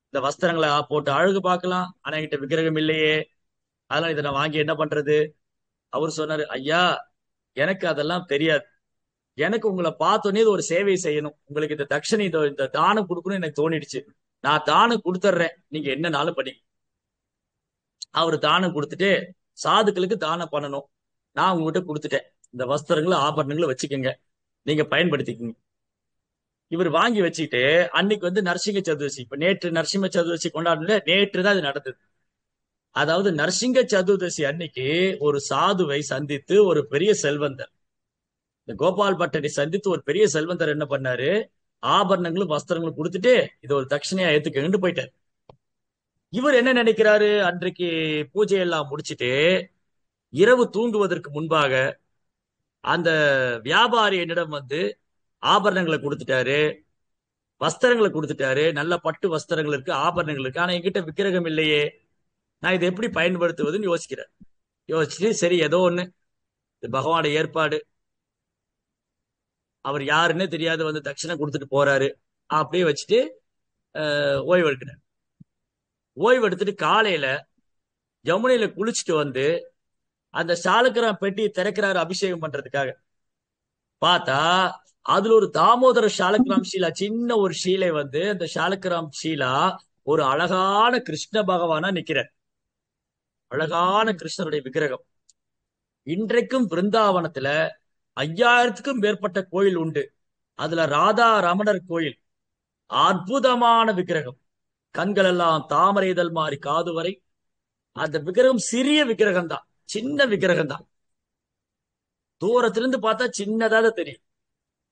இந்த வஸ்திரங்களை போட்டு அழகு பார்க்கலாம். ஆனா என்கிட்ட விக்கிரகம் இல்லையே, அதனால இதை நான் வாங்கி என்ன பண்றது? அவர் சொன்னாரு, ஐயா, எனக்கு அதெல்லாம் தெரியாது, எனக்கு உங்களை பார்த்தோன்னே இது ஒரு சேவை செய்யணும், உங்களுக்கு இந்த தட்சணை இந்த தானம் கொடுக்கணும்னு எனக்கு தோணிடுச்சு, நான் தானம் கொடுத்துட்றேன், நீங்க என்னனாலும் பண்ணி. அவர் தானம் கொடுத்துட்டு, சாதுக்களுக்கு தானம் பண்ணணும், நான் உங்ககிட்ட கொடுத்துட்டேன், இந்த வஸ்திரங்களை ஆபரணங்களை வச்சுக்கோங்க, நீங்க பயன்படுத்திக்கங்க. இவர் வாங்கி வச்சுட்டு அன்னைக்கு வந்து நரசிங்க சதுர்தசி, இப்ப நேற்று நரசிம்ம சதுர்தசி கொண்டாடல, நேற்று தான் இது நடந்தது. அதாவது நரசிங்க சதுர்தசி அன்னைக்கு ஒரு சாதுவை சந்தித்து ஒரு பெரிய செல்வந்தர், இந்த கோபால் பட்டரை சந்தித்து ஒரு பெரிய செல்வந்தர் என்ன பண்ணாரு, ஆபரணங்களும் வஸ்திரங்களும் கொடுத்துட்டு இது ஒரு தட்சணையா ஏத்துக்கன்னு போயிட்டார். இவர் என்ன நினைக்கிறாரு, அன்றைக்கு பூஜை எல்லாம் முடிச்சுட்டு இரவு தூங்குவதற்கு முன்பாக அந்த வியாபாரி என்னிடம் வந்து ஆபரணங்களை கொடுத்துட்டாரு, வஸ்திரங்களை கொடுத்துட்டாரு, நல்ல பட்டு வஸ்திரங்கள் இருக்கு, ஆபரணங்கள் இருக்கு, ஆனா என்கிட்ட விக்கிரகம் இல்லையே, நான் இதை எப்படி பயன்படுத்துவதுன்னு யோசிக்கிறேன். யோசிச்சுட்டு சரி ஏதோ ஒண்ணு, இது பகவானுடைய ஏற்பாடு, அவர் யாருன்னே தெரியாது வந்து தட்சணை கொடுத்துட்டு போறாரு, அப்படியே வச்சுட்டு ஓய்வு எடுக்கிறார். ஓய்வு எடுத்துட்டு காலையில யமுனையில குளிச்சுட்டு வந்து அந்த சாலக்கிராம் பெட்டியை திறக்கிறாரு அபிஷேகம் பண்றதுக்காக. பார்த்தா அதுல ஒரு தாமோதர சாலக்கிராம் ஷீலா, சின்ன ஒரு ஷீலை வந்து அந்த சாலக்கிராம் ஷீலா ஒரு அழகான கிருஷ்ண பகவானா நிக்கிறார், அழகான கிருஷ்ணருடைய விக்கிரகம். இன்றைக்கும் பிருந்தாவனத்துல 5000க்கும் மேற்பட்ட கோயில் உண்டு, அதுல ராதா ரமணர் கோயில் அற்புதமான விக்கிரகம், கண்கள் எல்லாம் தாமரை இதழ் மாறி காது வரை. அந்த விக்கிரகம் சிறிய விக்கிரகம் தான், சின்ன விக்கிரகம் தான், தூரத்திலிருந்து பார்த்தா சின்னதாக தெரியும்,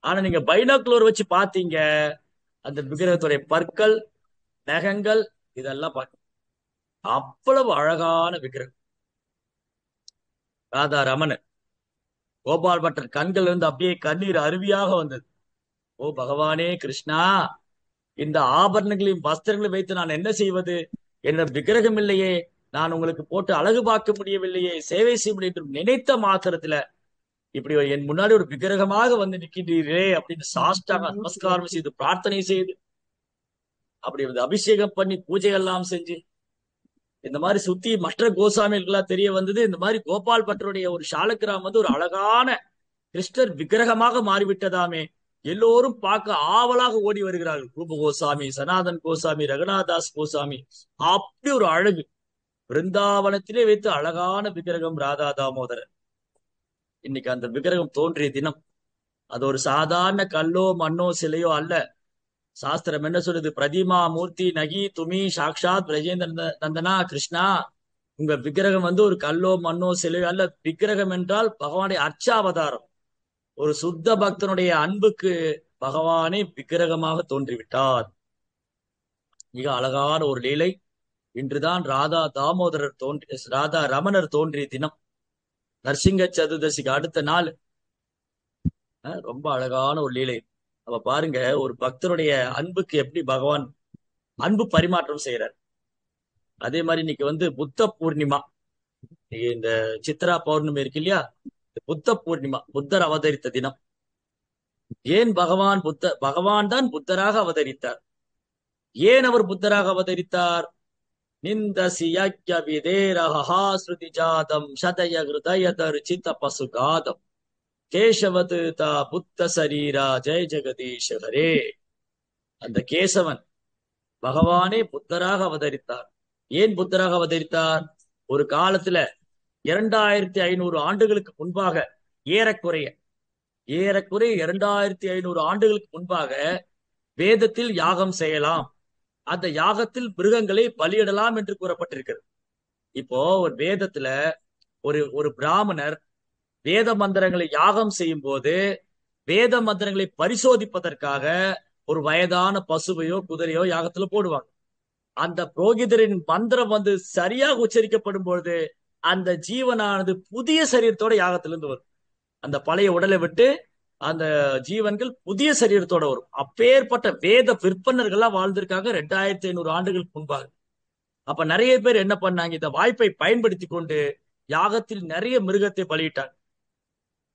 ஆனா நீங்க பைனாக்குலர் வச்சு பார்த்தீங்க, அந்த விக்கிரகத்துடைய பற்கள், நகங்கள் இதெல்லாம் பார்க்க அவ்வளவு அழகான விக்கிரகம். ராதா ரமணன், கோபால் பட்டர் கண்கள் இருந்து அப்படியே கண்ணீர் அருவியாக வந்தது. ஓ பகவானே கிருஷ்ணா, இந்த ஆபரணங்களையும் வஸ்திரங்களையும் வைத்து நான் என்ன செய்வது, என்ன விக்கிரகம் இல்லையே, நான் உங்களுக்கு போட்டு அழகு பார்க்க முடியவில்லையே, சேவை செய்ய முடியும் என்று நினைத்த மாத்திரத்துல இப்படி என் முன்னாடி ஒரு விக்கிரகமாக வந்து நிற்கின்றீரே அப்படின்னு சாஷ்டாங்க நமஸ்காரம் செய்து பிரார்த்தனை செய்து அப்படி வந்து அபிஷேகம் பண்ணி பூஜை எல்லாம் செஞ்சு இந்த மாதிரி சுத்தி மற்ற கோசாமிகளுக்கெல்லாம் தெரிய வந்தது, இந்த மாதிரி கோபால் பட்டருடைய ஒரு சாலக்கிராம் வந்து ஒரு அழகான கிருஷ்ணர் விக்கிரகமாக மாறிவிட்டதாமே. எல்லோரும் பார்க்க ஆவலாக ஓடி வருகிறார்கள், ரூப கோசாமி, சனாதன் கோசாமி, ரகுநாதாஸ் கோசாமி, அப்படி ஒரு அழகு, பிருந்தாவனத்திலே வைத்து அழகான விக்கிரகம் ராதா தாமோதரன். இன்னைக்கு அந்த விக்கிரகம் தோன்றிய தினம், அது ஒரு சாதாரண கல்லோ மண்ணோ சிலையோ அல்ல. சாஸ்திரம் என்ன சொல்லுது, பிரதிமா மூர்த்தி நகி துமி சாக்ஷாத் பிரஜேந்திர நந்தனா கிருஷ்ணா, உங்க விக்கிரகம் வந்து ஒரு கல்லோ மண்ணோ சிலையோ அல்ல, விக்கிரகம் என்றால் பகவானுடைய அர்ச்சாவதாரம், ஒரு சுத்த பக்தனுடைய அன்புக்கு பகவானே விக்கிரகமாக தோன்றிவிட்டார். மிக அழகான ஒரு லீலை. இன்றுதான் ராதா ரமணர் தோன்றிய தினம், நரசிங்க சதுர்தசிக்கு அடுத்த நாள். ரொம்ப அழகான ஒரு லீலை. அப்ப பாருங்க, ஒரு பக்தருடைய அன்புக்கு எப்படி பகவான் அன்பு பரிமாற்றம் செய்யறார். அதே மாதிரி இன்னைக்கு வந்து புத்த பூர்ணிமா, இந்த சித்ரா பௌர்ணமி இருக்கு இல்லையா, புத்த பூர்ணிமா, புத்தர் அவதரித்த தினம். ஏன் பகவான் தான் புத்தராக அவதரித்தார். ஏன் அவர் புத்தராக அவதரித்தார்? நிந்தசிய விதேரஹா ஸ்ருதி ஜாதம் சதய ஹிருதயதர் சித்த பசுகாதம் கேசவது தா புத்த சரீரா ஜெய ஜெகதீஷ ஹரே. அந்த கேசவன் பகவானே புத்தராக அவதரித்தார். ஏன் புத்தராக அவதரித்தார்? ஒரு காலத்துல 2500 ஆண்டுகளுக்கு முன்பாக, ஏறக்குறைய ஏறக்குறைய 2500 ஆண்டுகளுக்கு முன்பாக வேதத்தில் யாகம் செய்யலாம், அந்த யாகத்தில் மிருகங்களை பலியிடலாம் என்று கூறப்பட்டிருக்கிறது. இப்போ ஒரு வேதத்துல ஒரு ஒரு பிராமணர் வேத மந்திரங்களை யாகம் செய்யும் போது வேத மந்திரங்களை பரிசோதிப்பதற்காக ஒரு வயதான பசுவையோ குதிரையோ யாகத்துல போடுவாங்க. அந்த புரோகிதரின் மந்திரம் வந்து சரியாக உச்சரிக்கப்படும் பொழுது அந்த ஜீவனானது புதிய சரீரத்தோட யாகத்திலிருந்து வரும். அந்த பழைய உடலை விட்டு அந்த ஜீவன்கள் புதிய சரீரத்தோட வரும். அப்பேற்பட்ட வேத விற்பனர்கள்லாம் வாழ்ந்திருக்காங்க 2500 ஆண்டுகளுக்கு முன்பாக. அப்ப நிறைய பேர் என்ன பண்ணாங்க, இந்த வாய்ப்பை பயன்படுத்தி கொண்டு யாகத்தில் நிறைய மிருகத்தை பலியிட்டாங்க.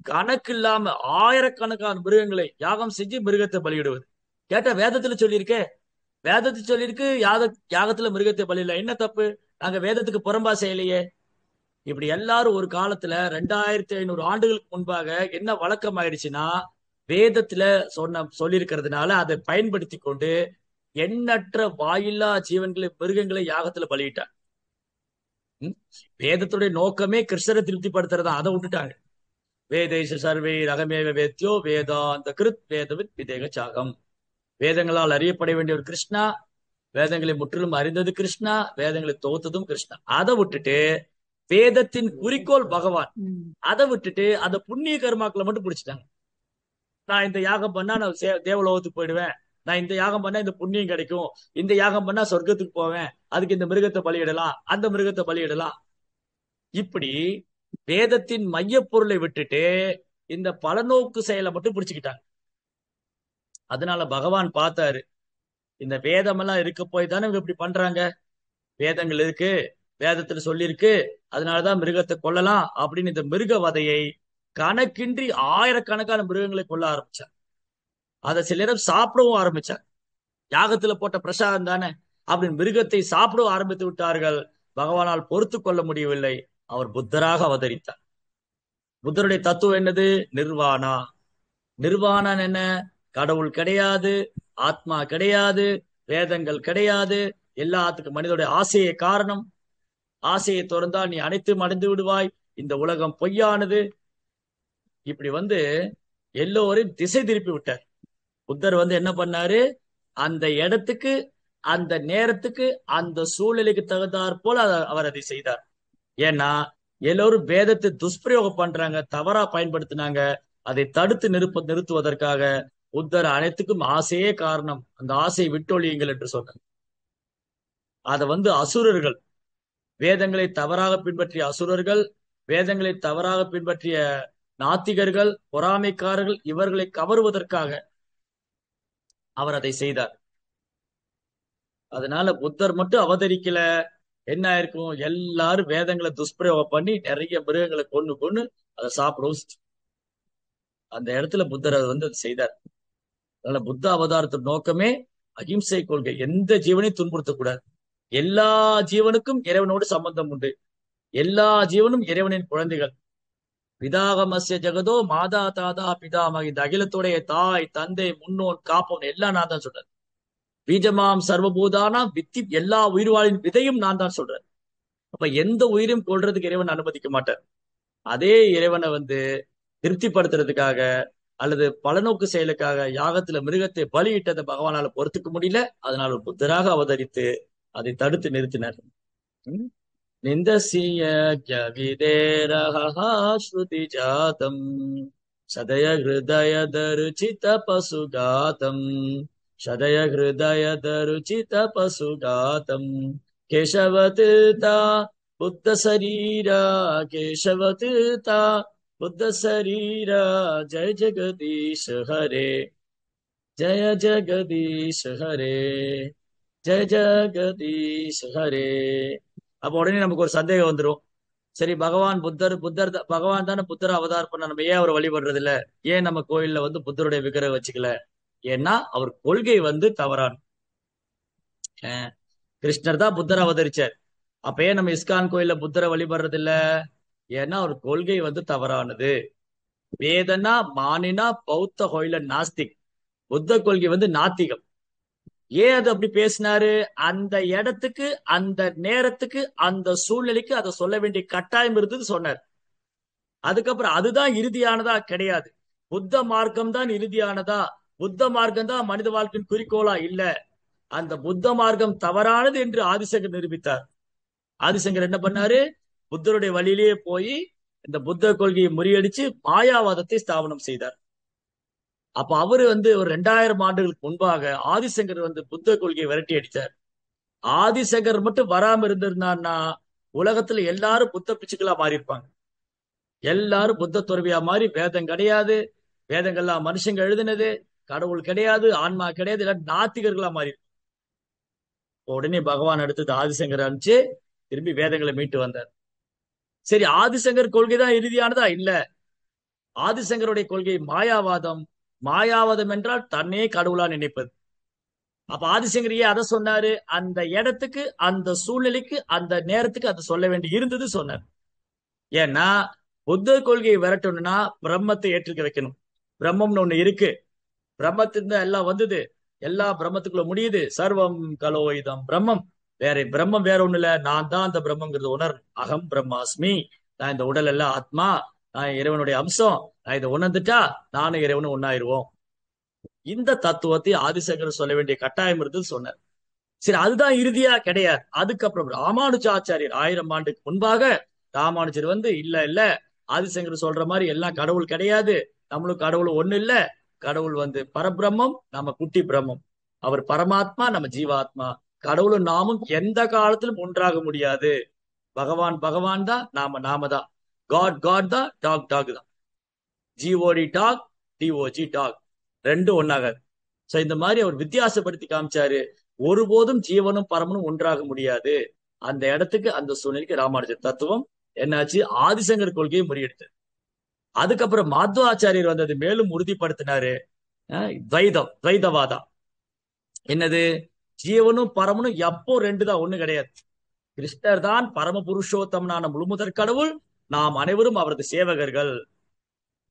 கணக்கு இல்லாம ஆயிரக்கணக்கான மிருகங்களை யாகம் செஞ்சு மிருகத்தை பலியிடுவது. கேட்டா வேதத்துல சொல்லியிருக்கே, வேதத்துல சொல்லியிருக்கு யாகத்துல மிருகத்தை பலியிடல, என்ன தப்பு, நாங்க வேதத்துக்கு புறம்பா செய்யலையே. இப்படி எல்லாரும் ஒரு காலத்துல 2500 ஆண்டுகளுக்கு முன்பாக என்ன வழக்கம் ஆயிடுச்சுன்னா, வேதத்துல சொல்லியிருக்கிறதுனால அதை பயன்படுத்தி கொண்டு எண்ணற்ற வாயில்லா ஜீவன்களை மிருகங்களை யாகத்துல பலியிட்டாங்க. வேதத்துடைய நோக்கமே கிருஷ்ணரை திருப்திப்படுத்துறதா, அதை விட்டுட்டாங்க. வேதேஷ சர்வே ரகமேவ வேத்யோ வேதாந்த கிருத் வேதவித் விதேக சாகம். வேதங்களால் அறியப்பட வேண்டிய ஒரு கிருஷ்ணா, வேதங்களை முற்றிலும் அறிந்தது கிருஷ்ணா, வேதங்களை தோத்ததும் கிருஷ்ணா. அதை விட்டுட்டு வேதத்தின் குறிக்கோள் பகவான், அதை விட்டுட்டு அந்த புண்ணிய கர்மாக்களை மட்டும் பிடிச்சிட்டாங்க. நான் இந்த யாகம் பண்ணா நான் தேவலோகத்துக்கு போயிடுவேன், நான் இந்த யாகம் பண்ணா இந்த புண்ணியம் கிடைக்கும், இந்த யாகம் பண்ணா சொர்க்கத்துக்கு போவேன், அதுக்கு இந்த மிருகத்தை பலியிடலாம், அந்த மிருகத்தை பலியிடலாம். இப்படி வேதத்தின் மைய பொருளை விட்டுட்டு இந்த பலநோக்கு செயலை மட்டும் பிடிச்சுக்கிட்டாங்க. அதனால பகவான் பார்த்தாரு, இந்த வேதமெல்லாம் இருக்க போய் தானே இவங்க இப்படி பண்றாங்க. வேதங்கள் இருக்கு, வேதத்துல சொல்லியிருக்கு, அதனாலதான் மிருகத்தை கொல்லலாம் அப்படின்னு இந்த மிருக வதையை கணக்கின்றி ஆயிரக்கணக்கான மிருகங்களை கொல்ல ஆரம்பிச்சார். அதை சில நேரம் சாப்பிடவும் ஆரம்பிச்சார். யாகத்துல போட்ட பிரசாதம் தானே அப்படின்னு மிருகத்தை சாப்பிடவும் ஆரம்பித்து விட்டார்கள். பகவானால் பொறுத்து கொள்ள முடியவில்லை. அவர் புத்தராக அவதரித்தார். புத்தருடைய தத்துவம் என்னது? நிர்வாணா. நிர்வாணன் என்ன? கடவுள் கிடையாது, ஆத்மா கிடையாது, வேதங்கள் கிடையாது, எல்லாத்துக்கும் மனிதனுடைய ஆசையே காரணம். ஆசையை திறந்தால் நீ அனைத்தும் அடைந்து விடுவாய், இந்த உலகம் பொய்யானது. இப்படி எல்லோரையும் திசை திருப்பி விட்டார். புத்தர் என்ன பண்ணாரு, அந்த இடத்துக்கு, அந்த நேரத்துக்கு, அந்த சூழ்நிலைக்கு தகுந்தாற் போல அவர் அதை செய்தார். ஏன்னா எல்லோரும் வேதத்தை துஷ்பிரயோகம் பண்றாங்க, தவறா பயன்படுத்தினாங்க. அதை தடுத்து நிறுத்துவதற்காக புத்தர் அனைத்துக்கும் ஆசையே காரணம், அந்த ஆசையை விட்டொழியுங்கள் என்று சொன்னார். அத அசுரர்கள், வேதங்களை தவறாக பின்பற்றிய அசுரர்கள், வேதங்களை தவறாக பின்பற்றிய நாத்திகர்கள், பொறாமைக்காரர்கள், இவர்களை கவருவதற்காக அவர் அதை செய்தார். அதனால புத்தர் மட்டும் அவதரிக்கல, என்ன ஆயிருக்கும், எல்லாரும் வேதங்களை துஷ்பிரயோகம் பண்ணி நிறைய மிருகங்களை கொண்டு கொண்டு அதை சாப்பிடவும் அந்த இடத்துல புத்தர் அதை செய்தார். அதனால புத்த அவதாரத்தின் நோக்கமே அகிம்சை கொள்கை. எந்த ஜீவனையும் துன்புறுத்தக்கூடாது. எல்லா ஜீவனுக்கும் இறைவனோடு சம்பந்தம் உண்டு. எல்லா ஜீவனும் இறைவனின் குழந்தைகள். பிதாகமஸ்ய ஜெகதோ மாதா தாதா பிதாமக. இந்த அகிலத்துடைய தாய், தந்தை, முன்னோன், காப்போன் எல்லாம் நான் தான் சொல்றேன். பீஜமாம் சர்வபூதானா வித்தி, எல்லா உயிர்வாழின் விதையும் நான் தான் சொல்றேன். அப்ப எந்த உயிரையும் கொள்றதுக்கு இறைவன் அனுமதிக்க மாட்டார். அதே இறைவனை திருப்திப்படுத்துறதுக்காக அல்லது பலநோக்கு செயலுக்காக யாகத்துல மிருகத்தை பலியிட்டதை பகவானால பொறுத்துக்க முடியல. அதனால புத்தராக அவதரித்து அதை தடுத்து நிறுத்தினார். நிந்தசிய ஸ்ருதி ஜாதம் சதய ஹிருதய தருச்சித பசுகாதம் சதய ஹிருதய தருச்சித பசுகாதம் கேசவதீர்த்தா புத்த சரீரா கேசவதீர்த்தா புத்த சரீரா ஜெய ஜெகதீஷ் ஹரே ஜெய ஜெகதீஷ் ஹரே ஜெய ஜெகதீஷ் ஹரே. அப்ப உடனே நமக்கு ஒரு சந்தேகம் வந்துடும், சரி பகவான் பகவான் தானே புத்தரை அவதாரம் பண்ண, நம்ம ஏன் அவரை வழிபடுறது இல்ல, ஏன் நம்ம கோயில்ல புத்தருடைய விக்கிரகம் வச்சுக்கல? ஏன்னா அவர் கொள்கை தவறான. கிருஷ்ணர் தான் புத்தரை அவதரிச்சார், அப்ப ஏன் நம்ம இஸ்கான் கோயில்ல புத்தரை வழிபடுறது இல்ல? ஏன்னா அவர் கொள்கை தவறானது. வேதனா மானினா பௌத்த கோயில நாஸ்திக், புத்த கொள்கை நாத்திகம். ஏன் அது அப்படி பேசினாரு? அந்த இடத்துக்கு, அந்த நேரத்துக்கு, அந்த சூழ்நிலைக்கு அதை சொல்ல வேண்டிய கட்டாயம் இருந்தது சொன்னார். அதுக்கப்புறம் அதுதான் இறுதியானதா? கிடையாது. புத்த மார்க்கம் தான் இறுதியானதா? புத்த மார்க்கம் தான் மனித வாழ்க்கையின் குறிக்கோளா? இல்ல. அந்த புத்த மார்க்கம் தவறானது என்று ஆதிசங்கர் நிரூபித்தார். ஆதிசங்கர் என்ன பண்ணாரு? புத்தருடைய வழியிலேயே போய் இந்த புத்த கொள்கையை முறியடிச்சு மாயாவாதத்தை ஸ்தாபனம் செய்தார். அப்ப அவரு ஒரு 2000 ஆண்டுகளுக்கு முன்பாக ஆதிசங்கர் புத்த கொள்கையை விரட்டி அடித்தார். ஆதிசங்கர் மட்டும் வராம இருந்திருந்தான்னா உலகத்துல எல்லாரும் புத்த பிச்சுக்களா மாறி இருப்பாங்க. எல்லாரும் புத்த துறவியா மாறி வேதம் கிடையாது, வேதங்கள்லாம் மனுஷங்க எழுதினது, கடவுள் கிடையாது, ஆன்மா கிடையாது, எல்லாம் நாத்திகர்களா மாறி. உடனே பகவான் அடுத்தது ஆதிசங்கர் அனுப்பிச்சு திரும்பி வேதங்களை மீட்டு வந்தார். சரி, ஆதிசங்கர் கொள்கை தான் இறுதியானதா? இல்ல. ஆதிசங்கருடைய கொள்கை மாயாவாதம். மாயாவாதம் என்றால் தன்னே கடவுளா நினைப்பது. அப்ப ஆதிசங்கர் ஏன் அதை சொன்னாரு? அந்த இடத்துக்கு, அந்த சூழ்நிலைக்கு, அந்த நேரத்துக்கு அதை சொல்ல வேண்டி இருந்தது சொன்னார். ஏன்னா புத்த கொள்கையை விரட்டணும்னா பிரம்மத்தை ஏற்றுக்க வைக்கணும். பிரம்மம்னு ஒண்ணு இருக்கு. பிரம்மத்தின் தான் எல்லாம் வந்தது. எல்லா பிரம்மத்துக்குள்ள முடியுது. சர்வம் கலோயிதம் பிரம்மம். பிரம்மம் வேற ஒண்ணு இல்ல, நான் தான் அந்த பிரம்மங்கிறது உணர். அகம் பிரம்மாஸ்மி. நான் இந்த உடல் எல்லாம் ஆத்மா, நான் இறைவனுடைய அம்சம். நான் இதை உணர்ந்துட்டா நானும் இறைவனும் ஒன்னாயிருவோம். இந்த தத்துவத்தை ஆதிசங்கர் சொல்ல வேண்டிய கட்டாயம் இருந்தது சொன்னார். சரி, அதுதான் இறுதியா? கிடையாது. அதுக்கப்புறம் ராமானுஜாச்சாரியர் 1000 ஆண்டுக்கு முன்பாக ராமானுஜர் இல்ல இல்ல, ஆதிசங்கர் சொல்ற மாதிரி எல்லாம் கடவுள் கிடையாது, நம்மளும் கடவுள் ஒண்ணு இல்ல. கடவுள் பரபிரம்மம், நம்ம குட்டி பிரம்மம். அவர் பரமாத்மா, நம்ம ஜீவாத்மா. கடவுளும் நாமும் எந்த காலத்திலும் ஒன்றாக முடியாது. பகவான் பகவான் தான், நாம நாம தான். காட் காட் தான், டாக் டாக் தான். ஜிஓடி டாக், டிஓஜி டாக், ரெண்டும் ஒன்னாகாது. சோ இந்த மாதிரி அவர் வித்தியாசப்படுத்தி காமிச்சாரு. ஒருபோதும் ஜீவனும் பரமனும் ஒன்றாக முடியாது. அந்த இடத்துக்கு, அந்த சூழ்நிலைக்கு ராமானுஜர் தத்துவம் என்னாச்சு? ஆதிசங்கர் கொள்கையை முறியடித்தது. அதுக்கப்புறம் மாத்வாச்சாரியர் மேலும் உறுதிப்படுத்தினாரு. துவைதம், துவைதவாதம். என்னது? ஜீவனும் பரமனும் எப்போ ரெண்டு தான், ஒண்ணு கிடையாது. கிருஷ்ணர் தான் பரம புருஷோத்தமனான முழுமுதற் கடவுள். நாம் அனைவரும் அவரது சேவகர்கள்.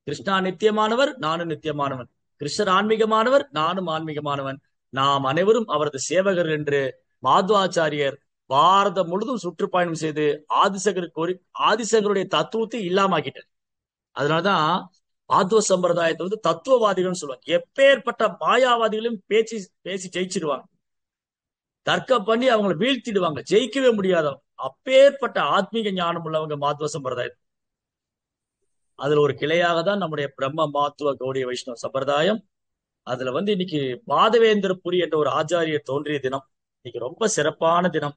கிருஷ்ணா நித்தியமானவர், நானும் நித்தியமானவன். கிருஷ்ணர் ஆன்மீகமானவர், நானும் ஆன்மீகமானவன். நாம் அனைவரும் அவரது சேவகர் என்று மாத்வாச்சாரியர் பாரதம் முழுதும் சுற்றுப்பயணம் செய்து ஆதிசங்கருடைய தத்துவத்தை இல்லாமக்கிட்டார். அதனாலதான் மாத்வ சம்பிரதாயத்தை தத்துவவாதிகள் சொல்லுவாங்க. எப்பேற்பட்ட மாயாவாதிகளையும் பேசி பேசி ஜெயிச்சிடுவாங்க. தர்க்கம் பண்ணி அவங்களை வீழ்த்திடுவாங்க, ஜெயிக்கவே முடியாதவங்க. அப்பேற்பட்ட ஆத்மீக ஞானம் உள்ளவங்க மாத்வ சம்பிரதாயம். அதுல ஒரு கிளையாக தான் நம்முடைய பிரம்ம மாத்துவ கௌடிய வைஷ்ணவ சம்பிரதாயம். அதுல இன்னைக்கு மாதவேந்திரபுரி என்ற ஒரு ஆச்சாரியர் தோன்றிய தினம். இன்னைக்கு ரொம்ப சிறப்பான தினம்.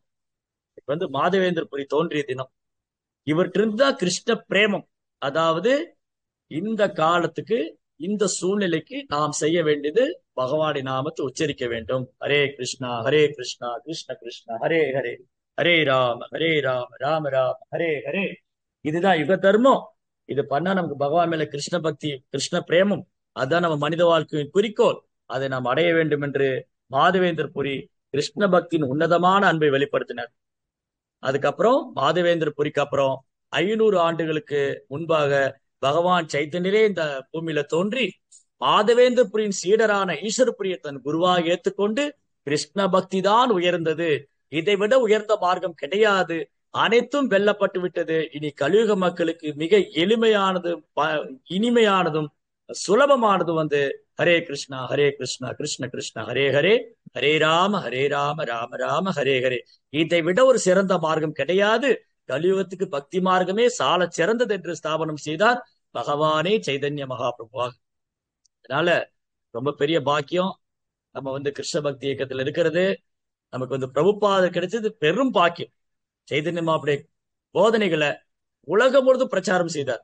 மாதவேந்திரபுரி தோன்றிய தினம். இவற்றிருந்து தான் கிருஷ்ண பிரேமம். அதாவது இந்த காலத்துக்கு, இந்த சூழ்நிலைக்கு நாம் செய்ய வேண்டியது பகவானின் நாமத்தை உச்சரிக்க வேண்டும். ஹரே கிருஷ்ணா ஹரே கிருஷ்ணா கிருஷ்ண கிருஷ்ணா ஹரே ஹரே, ஹரே ராம ராம ராம ஹரே ஹரே. இதுதான் யுக தர்மம். இது பண்ணா நமக்கு பகவான் மேல கிருஷ்ண பக்தி, கிருஷ்ண பிரேமம், அதுதான் நம்ம மனித வாழ்க்கையின் குறிக்கோள். அதை நாம் அடைய வேண்டும் என்று மாதவேந்திரபுரி கிருஷ்ண பக்தியின் உன்னதமான அன்பை வெளிப்படுத்தினார். அதுக்கப்புறம் மாதவேந்திரபுரிக்கு அப்புறம் 500 ஆண்டுகளுக்கு முன்பாக பகவான் சைத்தன்யரே இந்த பூமியில தோன்றி மாதவேந்திரபுரியின் சீடரான ஈஸ்வரபுரியை தன் குருவாக ஏற்றுக்கொண்டு கிருஷ்ண பக்தி தான் உயர்ந்தது, இதை விட உயர்ந்த மார்க்கம் கிடையாது, அனைத்தும் வெல்லப்பட்டு விட்டது, இனி கலியுக மக்களுக்கு மிக எளிமையானதும் இனிமையானதும் சுலபமானதும் ஹரே கிருஷ்ணா கிருஷ்ண கிருஷ்ணா ஹரே ஹரே, ஹரே ராம ராம ராம ஹரே ஹரே. இதை விட ஒரு சிறந்த மார்க்கம் கிடையாது, கலியுகத்துக்கு பக்தி மார்க்கமே சால சிறந்தது என்று ஸ்தாபனம் செய்தார் பகவானே சைதன்ய மகாபிரபுவாக. அதனால ரொம்ப பெரிய பாக்கியம் நம்ம கிருஷ்ண பக்தி இயக்கத்தில் இருக்கிறது. நமக்கு பிரபுபாதர் கிடைச்சது பெரும் பாக்கியம். சைதன்ய மாவுடைய போதனைகளை உலகம் முழுதும் பிரச்சாரம் செய்தார்.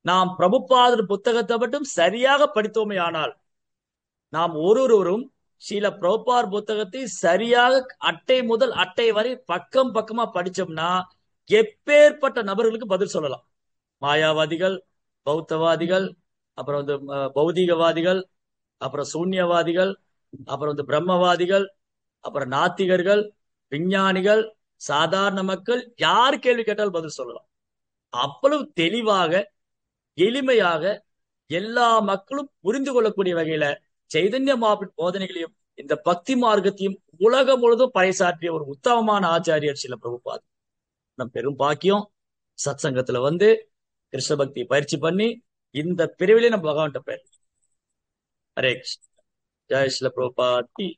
நாம் பிரபுபாதர் புத்தகத்தை மட்டும் சரியாக படித்தோமே ஆனால், நாம் ஒருவரும் ஸ்ரீல பிரபுபாதர் புத்தகத்தை சரியாக அட்டை முதல் அட்டை வரை பக்கம் பக்கமா படிச்சோம்னா எப்பேற்பட்ட நபர்களுக்கு பதில் சொல்லலாம். மாயாவாதிகள், பௌத்தவாதிகள், அப்புறம் பௌதிகவாதிகள், அப்புறம் சூன்யவாதிகள், அப்புறம் பிரம்மவாதிகள், அப்புறம் நாத்திகர்கள், விஞ்ஞானிகள், சாதாரண மக்கள், யார் கேள்வி கேட்டாலும் பதில் சொல்லலாம். அவ்வளவு தெளிவாக, எளிமையாக, எல்லா மக்களும் புரிந்து கொள்ளக்கூடிய வகையில சைதன்ய மாபின் போதனைகளையும் இந்த பக்தி மார்க்கத்தையும் உலகம் முழுதும் பறைசாற்றிய ஒரு உத்தமமான ஆச்சாரியர் சில பிரபுபாத். நம் பெரும் பாக்கியம் சத் சங்கத்துல வந்து கிருஷ்ண பக்தி பயிற்சி பண்ணி இந்த பிரிவிலே நம்ம பகவான்கிட்ட பேர். ஹரே கிருஷ்ண. ஜெய் ஸ்ரீல பிரபுபாத்.